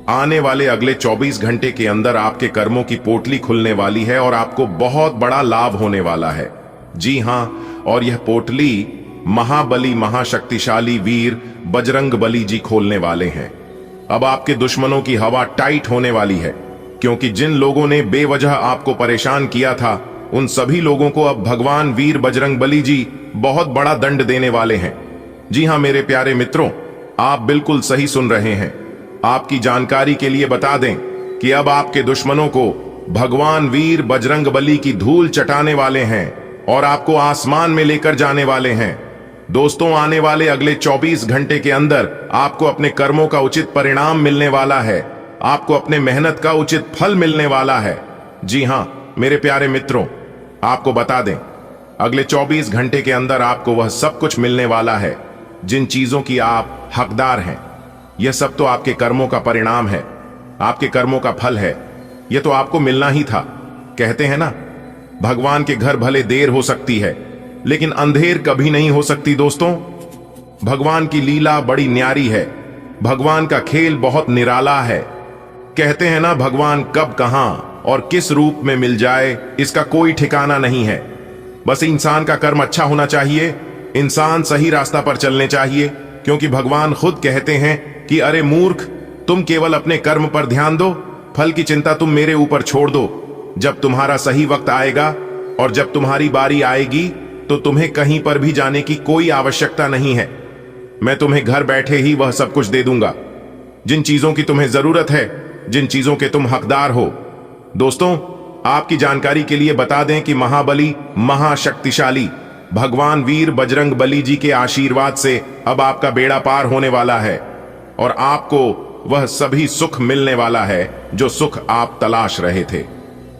आने वाले अगले 24 घंटे के अंदर आपके कर्मों की पोटली खुलने वाली है और आपको बहुत बड़ा लाभ होने वाला है। जी हां, और यह पोटली महाबली महाशक्तिशाली वीर बजरंगबली जी खोलने वाले हैं। अब आपके दुश्मनों की हवा टाइट होने वाली है, क्योंकि जिन लोगों ने बेवजह आपको परेशान किया था, उन सभी लोगों को अब भगवान वीर बजरंगबली जी बहुत बड़ा दंड देने वाले हैं। जी हां मेरे प्यारे मित्रों, आप बिल्कुल सही सुन रहे हैं। आपकी जानकारी के लिए बता दें कि अब आपके दुश्मनों को भगवान वीर बजरंगबली की धूल चटाने वाले हैं और आपको आसमान में लेकर जाने वाले हैं। दोस्तों, आने वाले अगले 24 घंटे के अंदर आपको अपने कर्मों का उचित परिणाम मिलने वाला है। आपको अपने मेहनत का उचित फल मिलने वाला है। जी हां मेरे प्यारे मित्रों, आपको बता दें, अगले 24 घंटे के अंदर आपको वह सब कुछ मिलने वाला है जिन चीजों की आप हकदार हैं। यह सब तो आपके कर्मों का परिणाम है, आपके कर्मों का फल है। यह तो आपको मिलना ही था। कहते हैं ना, भगवान के घर भले देर हो सकती है, लेकिन अंधेर कभी नहीं हो सकती। दोस्तों, भगवान की लीला बड़ी न्यारी है, भगवान का खेल बहुत निराला है। कहते हैं ना, भगवान कब कहां और किस रूप में मिल जाए, इसका कोई ठिकाना नहीं है। बस इंसान का कर्म अच्छा होना चाहिए, इंसान सही रास्ता पर चलने चाहिए, क्योंकि भगवान खुद कहते हैं कि अरे मूर्ख, तुम केवल अपने कर्म पर ध्यान दो, फल की चिंता तुम मेरे ऊपर छोड़ दो। जब तुम्हारा सही वक्त आएगा और जब तुम्हारी बारी आएगी, तो तुम्हें कहीं पर भी जाने की कोई आवश्यकता नहीं है। मैं तुम्हें घर बैठे ही वह सब कुछ दे दूंगा जिन चीजों की तुम्हें जरूरत है, जिन चीजों के तुम हकदार हो। दोस्तों, आपकी जानकारी के लिए बता दें कि महाबली महाशक्तिशाली भगवान वीर बजरंग बली जी के आशीर्वाद से अब आपका बेड़ा पार होने वाला है और आपको वह सभी सुख मिलने वाला है जो सुख आप तलाश रहे थे।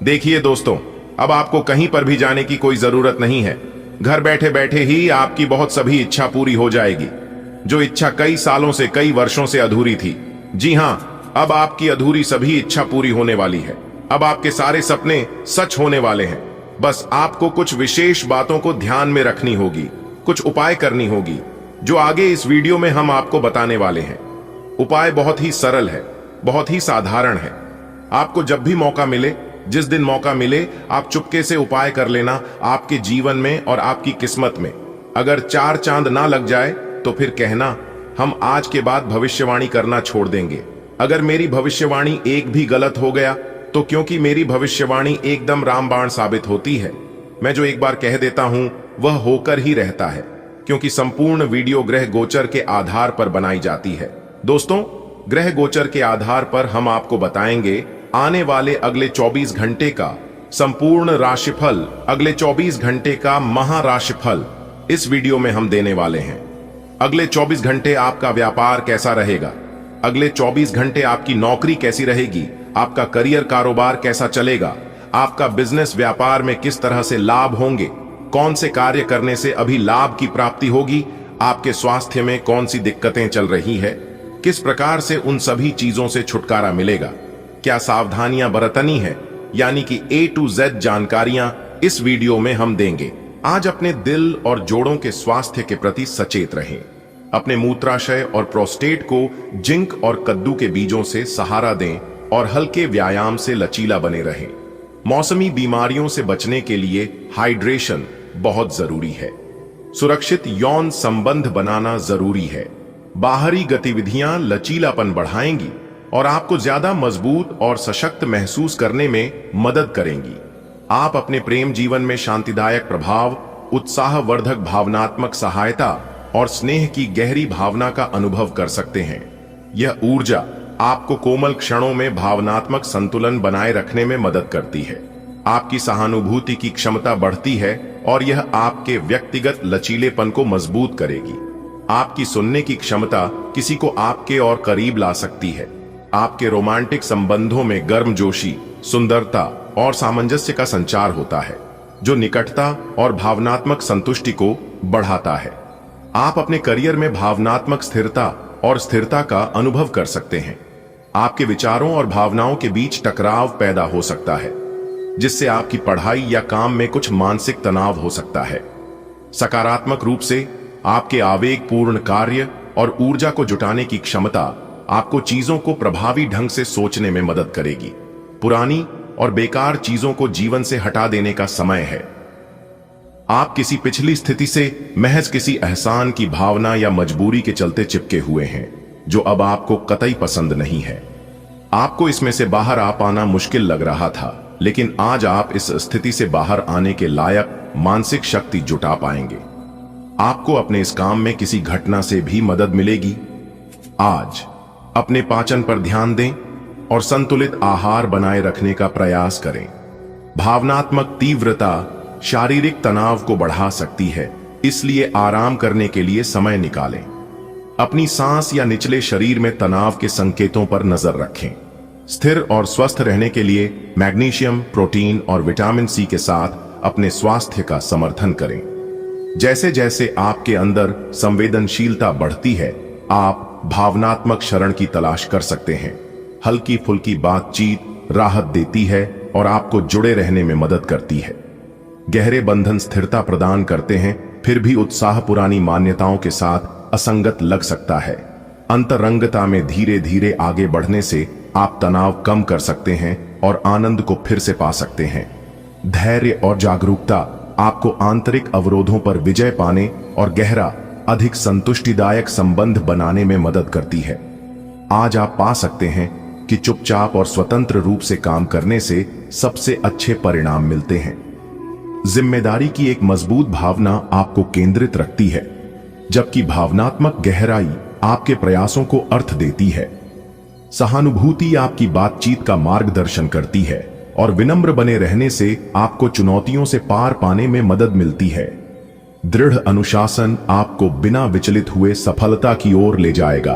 देखिए दोस्तों, अब आपको कहीं पर भी जाने की कोई जरूरत नहीं है। घर बैठे बैठे ही आपकी बहुत सभी इच्छा पूरी हो जाएगी, जो इच्छा कई सालों से, कई वर्षों से अधूरी थी। जी हां, अब आपकी अधूरी सभी इच्छा पूरी होने वाली है। अब आपके सारे सपने सच होने वाले हैं। बस आपको कुछ विशेष बातों को ध्यान में रखनी होगी, कुछ उपाय करनी होगी, जो आगे इस वीडियो में हम आपको बताने वाले हैं। उपाय बहुत ही सरल है, बहुत ही साधारण है। आपको जब भी मौका मिले, जिस दिन मौका मिले, आप चुपके से उपाय कर लेना आपके जीवन में और आपकी किस्मत में। अगर 4 चांद ना लग जाए तो फिर कहना हम आज के बाद भविष्यवाणी करना छोड़ देंगे। अगर मेरी भविष्यवाणी एक भी गलत हो गया तो क्योंकि मेरी भविष्यवाणी एकदम रामबाण साबित होती है। मैं जो एक बार कह देता हूं वह होकर ही रहता है, क्योंकि संपूर्ण वीडियो ग्रह गोचर के आधार पर बनाई जाती है। दोस्तों, ग्रह गोचर के आधार पर हम आपको बताएंगे आने वाले अगले 24 घंटे का संपूर्ण राशिफल, अगले 24 घंटे का महाराशिफल इस वीडियो में हम देने वाले हैं। अगले 24 घंटे आपका व्यापार कैसा रहेगा, अगले 24 घंटे आपकी नौकरी कैसी रहेगी, आपका करियर कारोबार कैसा चलेगा, आपका बिजनेस व्यापार में किस तरह से लाभ होंगे, कौन से कार्य करने से अभी लाभ की प्राप्ति होगी, आपके स्वास्थ्य में कौन सी दिक्कतें चल रही है, किस प्रकार से उन सभी चीजों से छुटकारा मिलेगा, क्या सावधानियां बरतनी है, यानी कि A to Z जानकारियां इस वीडियो में हम देंगे। आज अपने दिल और जोड़ों के स्वास्थ्य के प्रति सचेत रहें। अपने मूत्राशय और प्रोस्टेट को जिंक और कद्दू के बीजों से सहारा दें और हल्के व्यायाम से लचीला बने रहें। मौसमी बीमारियों से बचने के लिए हाइड्रेशन बहुत जरूरी है। सुरक्षित यौन संबंध बनाना जरूरी है। बाहरी गतिविधियां लचीलापन बढ़ाएंगी और आपको ज्यादा मजबूत और सशक्त महसूस करने में मदद करेंगी। आप अपने प्रेम जीवन में शांतिदायक प्रभाव, उत्साहवर्धक भावनात्मक सहायता और स्नेह की गहरी भावना का अनुभव कर सकते हैं। यह ऊर्जा आपको कोमल क्षणों में भावनात्मक संतुलन बनाए रखने में मदद करती है। आपकी सहानुभूति की क्षमता बढ़ती है और यह आपके व्यक्तिगत लचीलेपन को मजबूत करेगी। आपकी सुनने की क्षमता किसी को आपके और करीब ला सकती है। आपके रोमांटिक संबंधों में गर्मजोशी, सुंदरता और सामंजस्य का संचार होता है, जो निकटता और भावनात्मक संतुष्टि को बढ़ाता है। आप अपने करियर में भावनात्मक स्थिरता और स्थिरता का अनुभव कर सकते हैं। आपके विचारों और भावनाओं के बीच टकराव पैदा हो सकता है, जिससे आपकी पढ़ाई या काम में कुछ मानसिक तनाव हो सकता है। सकारात्मक रूप से आपके आवेगपूर्ण कार्य और ऊर्जा को जुटाने की क्षमता आपको चीजों को प्रभावी ढंग से सोचने में मदद करेगी। पुरानी और बेकार चीजों को जीवन से हटा देने का समय है। आप किसी पिछली स्थिति से महज किसी एहसान की भावना या मजबूरी के चलते चिपके हुए हैं, जो अब आपको कतई पसंद नहीं है। आपको इसमें से बाहर आ पाना मुश्किल लग रहा था, लेकिन आज आप इस स्थिति से बाहर आने के लायक मानसिक शक्ति जुटा पाएंगे। आपको अपने इस काम में किसी घटना से भी मदद मिलेगी। आज अपने पाचन पर ध्यान दें और संतुलित आहार बनाए रखने का प्रयास करें। भावनात्मक तीव्रता शारीरिक तनाव को बढ़ा सकती है, इसलिए आराम करने के लिए समय निकालें। अपनी सांस या निचले शरीर में तनाव के संकेतों पर नजर रखें। स्थिर और स्वस्थ रहने के लिए मैग्नीशियम, प्रोटीन और विटामिन सी के साथ अपने स्वास्थ्य का समर्थन करें। जैसे जैसे आपके अंदर संवेदनशीलता बढ़ती है, आप भावनात्मक शरण की तलाश कर सकते हैं। हल्की फुल्की बातचीत राहत देती है और आपको जुड़े रहने में मदद करती है। गहरे बंधन स्थिरता प्रदान करते हैं, फिर भी उत्साह पुरानी मान्यताओं के साथ असंगत लग सकता है। अंतरंगता में धीरे धीरे आगे बढ़ने से आप तनाव कम कर सकते हैं और आनंद को फिर से पा सकते हैं। धैर्य और जागरूकता आपको आंतरिक अवरोधों पर विजय पाने और गहरा, अधिक संतुष्टिदायक संबंध बनाने में मदद करती है। आज आप पा सकते हैं कि चुपचाप और स्वतंत्र रूप से काम करने से सबसे अच्छे परिणाम मिलते हैं। जिम्मेदारी की एक मजबूत भावना आपको केंद्रित रखती है। जबकि भावनात्मक गहराई आपके प्रयासों को अर्थ देती है। सहानुभूति आपकी बातचीत का मार्गदर्शन करती है और विनम्र बने रहने से आपको चुनौतियों से पार पाने में मदद मिलती है। दृढ़ अनुशासन आपको बिना विचलित हुए सफलता की ओर ले जाएगा।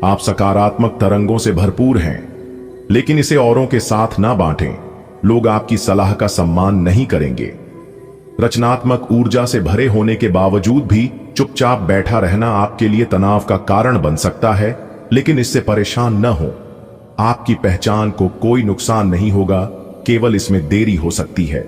आप सकारात्मक तरंगों से भरपूर हैं, लेकिन इसे औरों के साथ ना बांटें। लोग आपकी सलाह का सम्मान नहीं करेंगे। रचनात्मक ऊर्जा से भरे होने के बावजूद भी चुपचाप बैठा रहना आपके लिए तनाव का कारण बन सकता है, लेकिन इससे परेशान न हो। आपकी पहचान को कोई नुकसान नहीं होगा, केवल इसमें देरी हो सकती है।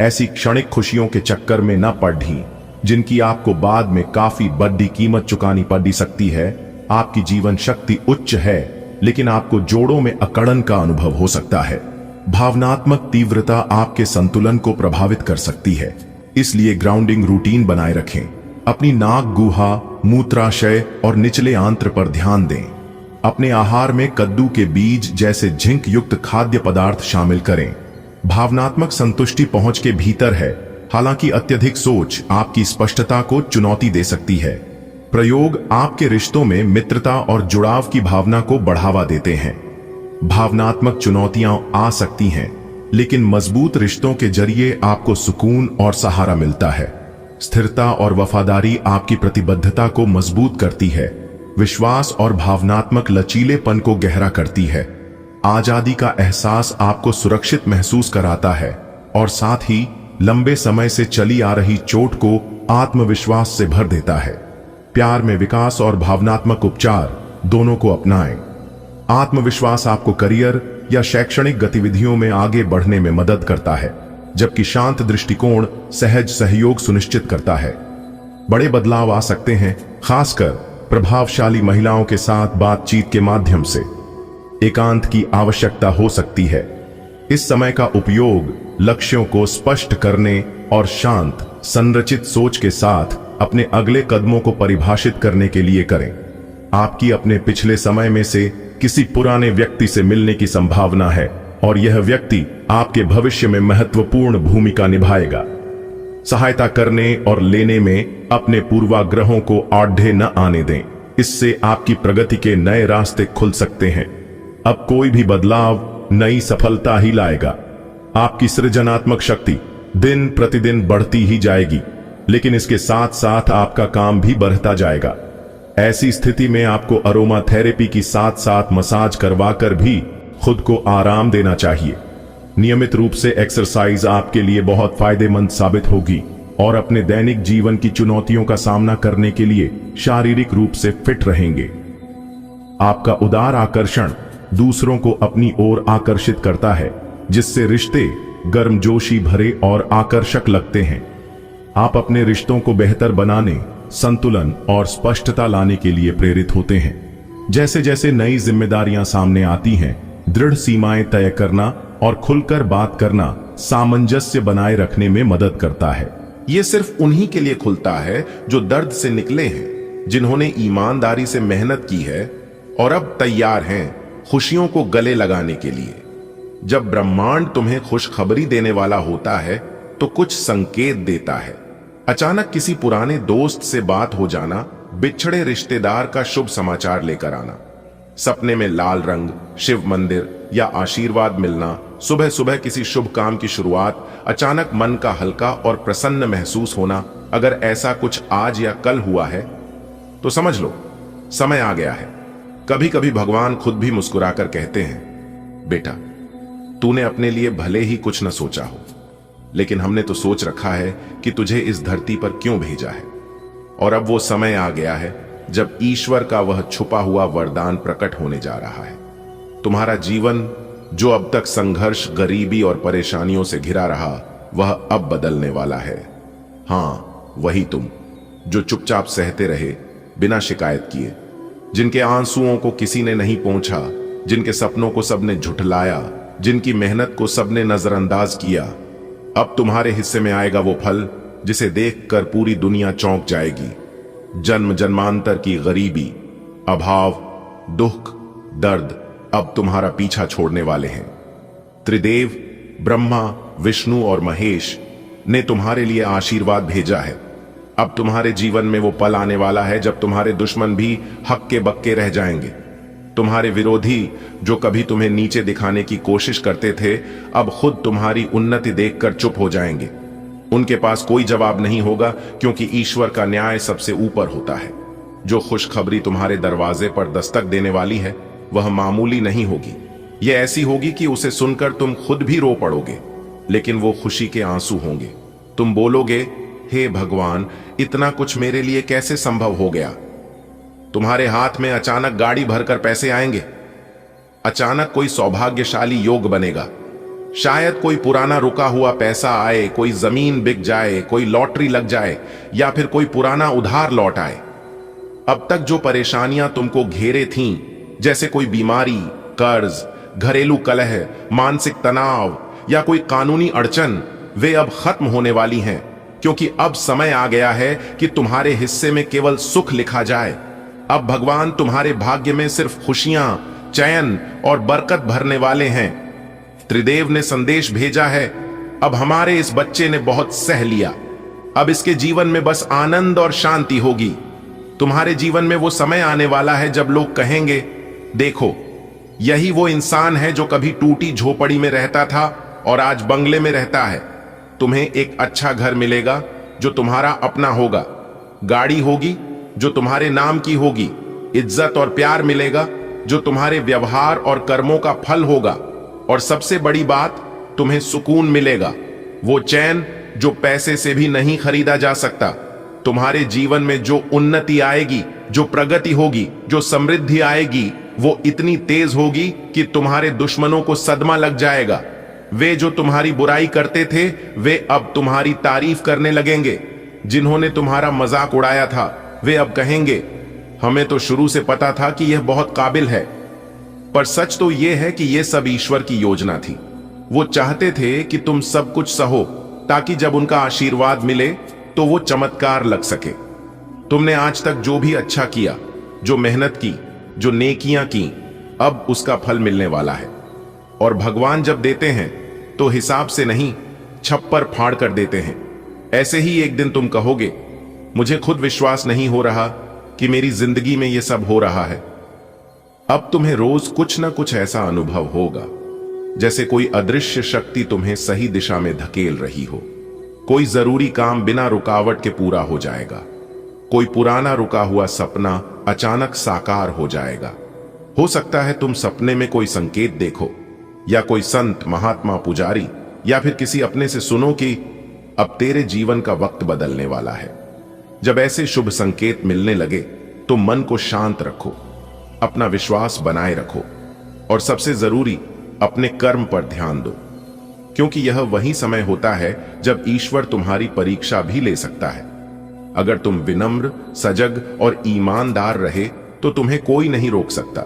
ऐसी क्षणिक खुशियों के चक्कर में न पड़ी जिनकी आपको बाद में काफी बड़ी कीमत चुकानी पड़ सकती है। आपकी जीवन शक्ति उच्च है, लेकिन आपको जोड़ों में अकड़न का अनुभव हो सकता है। भावनात्मक तीव्रता आपके संतुलन को प्रभावित कर सकती है, इसलिए ग्राउंडिंग रूटीन बनाए रखें। अपनी नाक, गुहा, मूत्राशय और निचले आंत्र पर ध्यान दें। अपने आहार में कद्दू के बीज जैसे झिंक युक्त खाद्य पदार्थ शामिल करें। भावनात्मक संतुष्टि पहुंच के भीतर है, हालांकि अत्यधिक सोच आपकी स्पष्टता को चुनौती दे सकती है। प्रयोग आपके रिश्तों में मित्रता और जुड़ाव की भावना को बढ़ावा देते हैं। भावनात्मक चुनौतियां आ सकती हैं, लेकिन मजबूत रिश्तों के जरिए आपको सुकून और सहारा मिलता है। स्थिरता और वफादारी आपकी प्रतिबद्धता को मजबूत करती है। विश्वास और भावनात्मक लचीलेपन को गहरा करती है। आजादी का एहसास आपको सुरक्षित महसूस कराता है और साथ ही लंबे समय से चली आ रही चोट को आत्मविश्वास से भर देता है। प्यार में विकास और भावनात्मक उपचार दोनों को अपनाएं। आत्मविश्वास आपको करियर या शैक्षणिक गतिविधियों में आगे बढ़ने में मदद करता है, जबकि शांत दृष्टिकोण सहज सहयोग सुनिश्चित करता है। बड़े बदलाव आ सकते हैं, खासकर प्रभावशाली महिलाओं के साथ बातचीत के माध्यम से। एकांत की आवश्यकता हो सकती है। इस समय का उपयोग लक्ष्यों को स्पष्ट करने और शांत, संरचित सोच के साथ अपने अगले कदमों को परिभाषित करने के लिए करें। आपकी अपने पिछले समय में से किसी पुराने व्यक्ति से मिलने की संभावना है और यह व्यक्ति आपके भविष्य में महत्वपूर्ण भूमिका निभाएगा। सहायता करने और लेने में अपने पूर्वाग्रहों को आढ़े न आने दें, इससे आपकी प्रगति के नए रास्ते खुल सकते हैं। अब कोई भी बदलाव नई सफलता ही लाएगा। आपकी सृजनात्मक शक्ति दिन प्रतिदिन बढ़ती ही जाएगी, लेकिन इसके साथ साथ आपका काम भी बढ़ता जाएगा। ऐसी स्थिति में आपको अरोमा थेरेपी की साथ साथ मसाज करवाकर भी खुद को आराम देना चाहिए। नियमित रूप से एक्सरसाइज आपके लिए बहुत फायदेमंद साबित होगी और अपने दैनिक जीवन की चुनौतियों का सामना करने के लिए शारीरिक रूप से फिट रहेंगे। आपका उदार आकर्षण दूसरों को अपनी ओर आकर्षित करता है, जिससे रिश्ते गर्मजोशी भरे और आकर्षक लगते हैं। आप अपने रिश्तों को बेहतर बनाने, संतुलन और स्पष्टता लाने के लिए प्रेरित होते हैं। जैसे जैसे नई जिम्मेदारियां सामने आती हैं, दृढ़ सीमाएं तय करना और खुलकर बात करना सामंजस्य बनाए रखने में मदद करता है। ये सिर्फ उन्हीं के लिए खुलता है जो दर्द से निकले हैं, जिन्होंने ईमानदारी से मेहनत की है और अब तैयार हैं खुशियों को गले लगाने के लिए। जब ब्रह्मांड तुम्हें खुशखबरी देने वाला होता है तो कुछ संकेत देता है। अचानक किसी पुराने दोस्त से बात हो जाना, बिछड़े रिश्तेदार का शुभ समाचार लेकर आना, सपने में लाल रंग, शिव मंदिर या आशीर्वाद मिलना, सुबह सुबह किसी शुभ काम की शुरुआत, अचानक मन का हल्का और प्रसन्न महसूस होना। अगर ऐसा कुछ आज या कल हुआ है तो समझ लो समय आ गया है। कभी कभी भगवान खुद भी मुस्कुराकर कहते हैं, बेटा तूने अपने लिए भले ही कुछ न सोचा हो, लेकिन हमने तो सोच रखा है कि तुझे इस धरती पर क्यों भेजा है। और अब वो समय आ गया है जब ईश्वर का वह छुपा हुआ वरदान प्रकट होने जा रहा है। तुम्हारा जीवन जो अब तक संघर्ष, गरीबी और परेशानियों से घिरा रहा, वह अब बदलने वाला है। हां, वही तुम जो चुपचाप सहते रहे बिना शिकायत किए, जिनके आंसुओं को किसी ने नहीं पहुंचा, जिनके सपनों को सबने झुठलाया, जिनकी मेहनत को सबने नजरअंदाज किया। अब तुम्हारे हिस्से में आएगा वो फल जिसे देखकर पूरी दुनिया चौंक जाएगी। जन्म जन्मांतर की गरीबी, अभाव, दुख, दर्द अब तुम्हारा पीछा छोड़ने वाले हैं। त्रिदेव ब्रह्मा, विष्णु और महेश ने तुम्हारे लिए आशीर्वाद भेजा है। अब तुम्हारे जीवन में वो पल आने वाला है जब तुम्हारे दुश्मन भी हक्के बक्के रह जाएंगे। तुम्हारे विरोधी जो कभी तुम्हें नीचे दिखाने की कोशिश करते थे, अब खुद तुम्हारी उन्नति देखकर चुप हो जाएंगे। उनके पास कोई जवाब नहीं होगा, क्योंकि ईश्वर का न्याय सबसे ऊपर होता है। जो खुशखबरी तुम्हारे दरवाजे पर दस्तक देने वाली है, वह मामूली नहीं होगी। यह ऐसी होगी कि उसे सुनकर तुम खुद भी रो पड़ोगे, लेकिन वो खुशी के आंसू होंगे। तुम बोलोगे, हे भगवान, इतना कुछ मेरे लिए कैसे संभव हो गया। तुम्हारे हाथ में अचानक गाड़ी भरकर पैसे आएंगे। अचानक कोई सौभाग्यशाली योग बनेगा। शायद कोई पुराना रुका हुआ पैसा आए, कोई जमीन बिक जाए, कोई लॉटरी लग जाए, या फिर कोई पुराना उधार लौट आए। अब तक जो परेशानियां तुमको घेरे थीं, जैसे कोई बीमारी, कर्ज, घरेलू कलह, मानसिक तनाव या कोई कानूनी अड़चन, वे अब खत्म होने वाली हैं, क्योंकि अब समय आ गया है कि तुम्हारे हिस्से में केवल सुख लिखा जाए। अब भगवान तुम्हारे भाग्य में सिर्फ खुशियां, चैन और बरकत भरने वाले हैं। त्रिदेव ने संदेश भेजा है, अब हमारे इस बच्चे ने बहुत सह लिया, अब इसके जीवन में बस आनंद और शांति होगी। तुम्हारे जीवन में वो समय आने वाला है जब लोग कहेंगे, देखो, यही वो इंसान है जो कभी टूटी झोपड़ी में रहता था और आज बंगले में रहता है। तुम्हें एक अच्छा घर मिलेगा जो तुम्हारा अपना होगा, गाड़ी होगी जो तुम्हारे नाम की होगी, इज्जत और प्यार मिलेगा जो तुम्हारे व्यवहार और कर्मों का फल होगा, और सबसे बड़ी बात, तुम्हें सुकून मिलेगा, वो चैन जो पैसे से भी नहीं खरीदा जा सकता। तुम्हारे जीवन में जो उन्नति आएगी, जो प्रगति होगी, जो समृद्धि आएगी, वो इतनी तेज होगी कि तुम्हारे दुश्मनों को सदमा लग जाएगा। वे जो तुम्हारी बुराई करते थे, वे अब तुम्हारी तारीफ करने लगेंगे। जिन्होंने तुम्हारा मजाक उड़ाया था, वे अब कहेंगे, हमें तो शुरू से पता था कि यह बहुत काबिल है। पर सच तो यह है कि यह सब ईश्वर की योजना थी। वो चाहते थे कि तुम सब कुछ सहो, ताकि जब उनका आशीर्वाद मिले तो वो चमत्कार लग सके। तुमने आज तक जो भी अच्छा किया, जो मेहनत की, जो नेकियां की, अब उसका फल मिलने वाला है। और भगवान जब देते हैं तो हिसाब से नहीं, छप्पर फाड़ कर देते हैं। ऐसे ही एक दिन तुम कहोगे, मुझे खुद विश्वास नहीं हो रहा कि मेरी जिंदगी में यह सब हो रहा है। अब तुम्हें रोज कुछ ना कुछ ऐसा अनुभव होगा जैसे कोई अदृश्य शक्ति तुम्हें सही दिशा में धकेल रही हो। कोई जरूरी काम बिना रुकावट के पूरा हो जाएगा। कोई पुराना रुका हुआ सपना अचानक साकार हो जाएगा। हो सकता है तुम सपने में कोई संकेत देखो, या कोई संत, महात्मा, पुजारी, या फिर किसी अपने से सुनो कि अब तेरे जीवन का वक्त बदलने वाला है। जब ऐसे शुभ संकेत मिलने लगे तो मन को शांत रखो, अपना विश्वास बनाए रखो, और सबसे जरूरी, अपने कर्म पर ध्यान दो, क्योंकि यह वही समय होता है जब ईश्वर तुम्हारी परीक्षा भी ले सकता है। अगर तुम विनम्र, सजग और ईमानदार रहे तो तुम्हें कोई नहीं रोक सकता।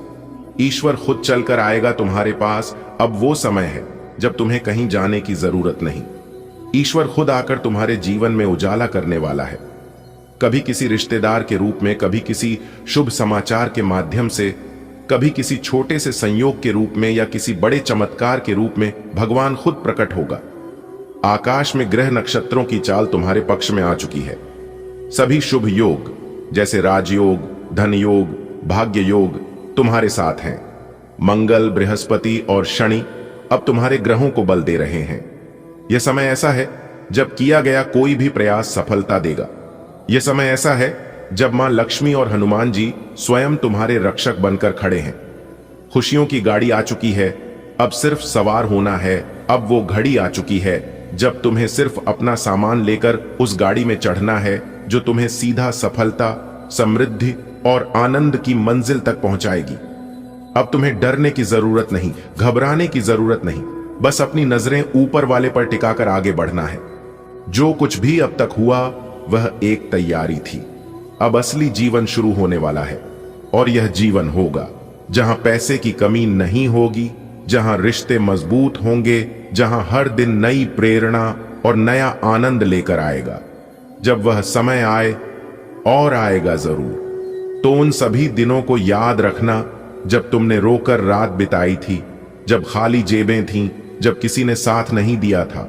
ईश्वर खुद चलकर आएगा तुम्हारे पास। अब वो समय है जब तुम्हें कहीं जाने की जरूरत नहीं। ईश्वर खुद आकर तुम्हारे जीवन में उजाला करने वाला है। कभी किसी रिश्तेदार के रूप में, कभी किसी शुभ समाचार के माध्यम से, कभी किसी छोटे से संयोग के रूप में, या किसी बड़े चमत्कार के रूप में भगवान खुद प्रकट होगा। आकाश में ग्रह नक्षत्रों की चाल तुम्हारे पक्ष में आ चुकी है। सभी शुभ योग जैसे राजयोग, धन योग, भाग्य योग तुम्हारे साथ हैं। मंगल, बृहस्पति और शनि अब तुम्हारे ग्रहों को बल दे रहे हैं। यह समय ऐसा है जब किया गया कोई भी प्रयास सफलता देगा। यह समय ऐसा है जब मां लक्ष्मी और हनुमान जी स्वयं तुम्हारे रक्षक बनकर खड़े हैं। खुशियों की गाड़ी आ चुकी है, अब सिर्फ सवार होना है। अब वो घड़ी आ चुकी है जब तुम्हें सिर्फ अपना सामान लेकर उस गाड़ी में चढ़ना है, जो तुम्हें सीधा सफलता, समृद्धि और आनंद की मंजिल तक पहुंचाएगी। अब तुम्हें डरने की जरूरत नहीं, घबराने की जरूरत नहीं, बस अपनी नजरें ऊपर वाले पर टिकाकर आगे बढ़ना है। जो कुछ भी अब तक हुआ वह एक तैयारी थी। अब असली जीवन शुरू होने वाला है, और यह जीवन होगा जहां पैसे की कमी नहीं होगी, जहां रिश्ते मजबूत होंगे, जहां हर दिन नई प्रेरणा और नया आनंद लेकर आएगा। जब वह समय आए, और आएगा जरूर, तो उन सभी दिनों को याद रखना जब तुमने रोकर रात बिताई थी, जब खाली जेबें थीं, जब किसी ने साथ नहीं दिया था।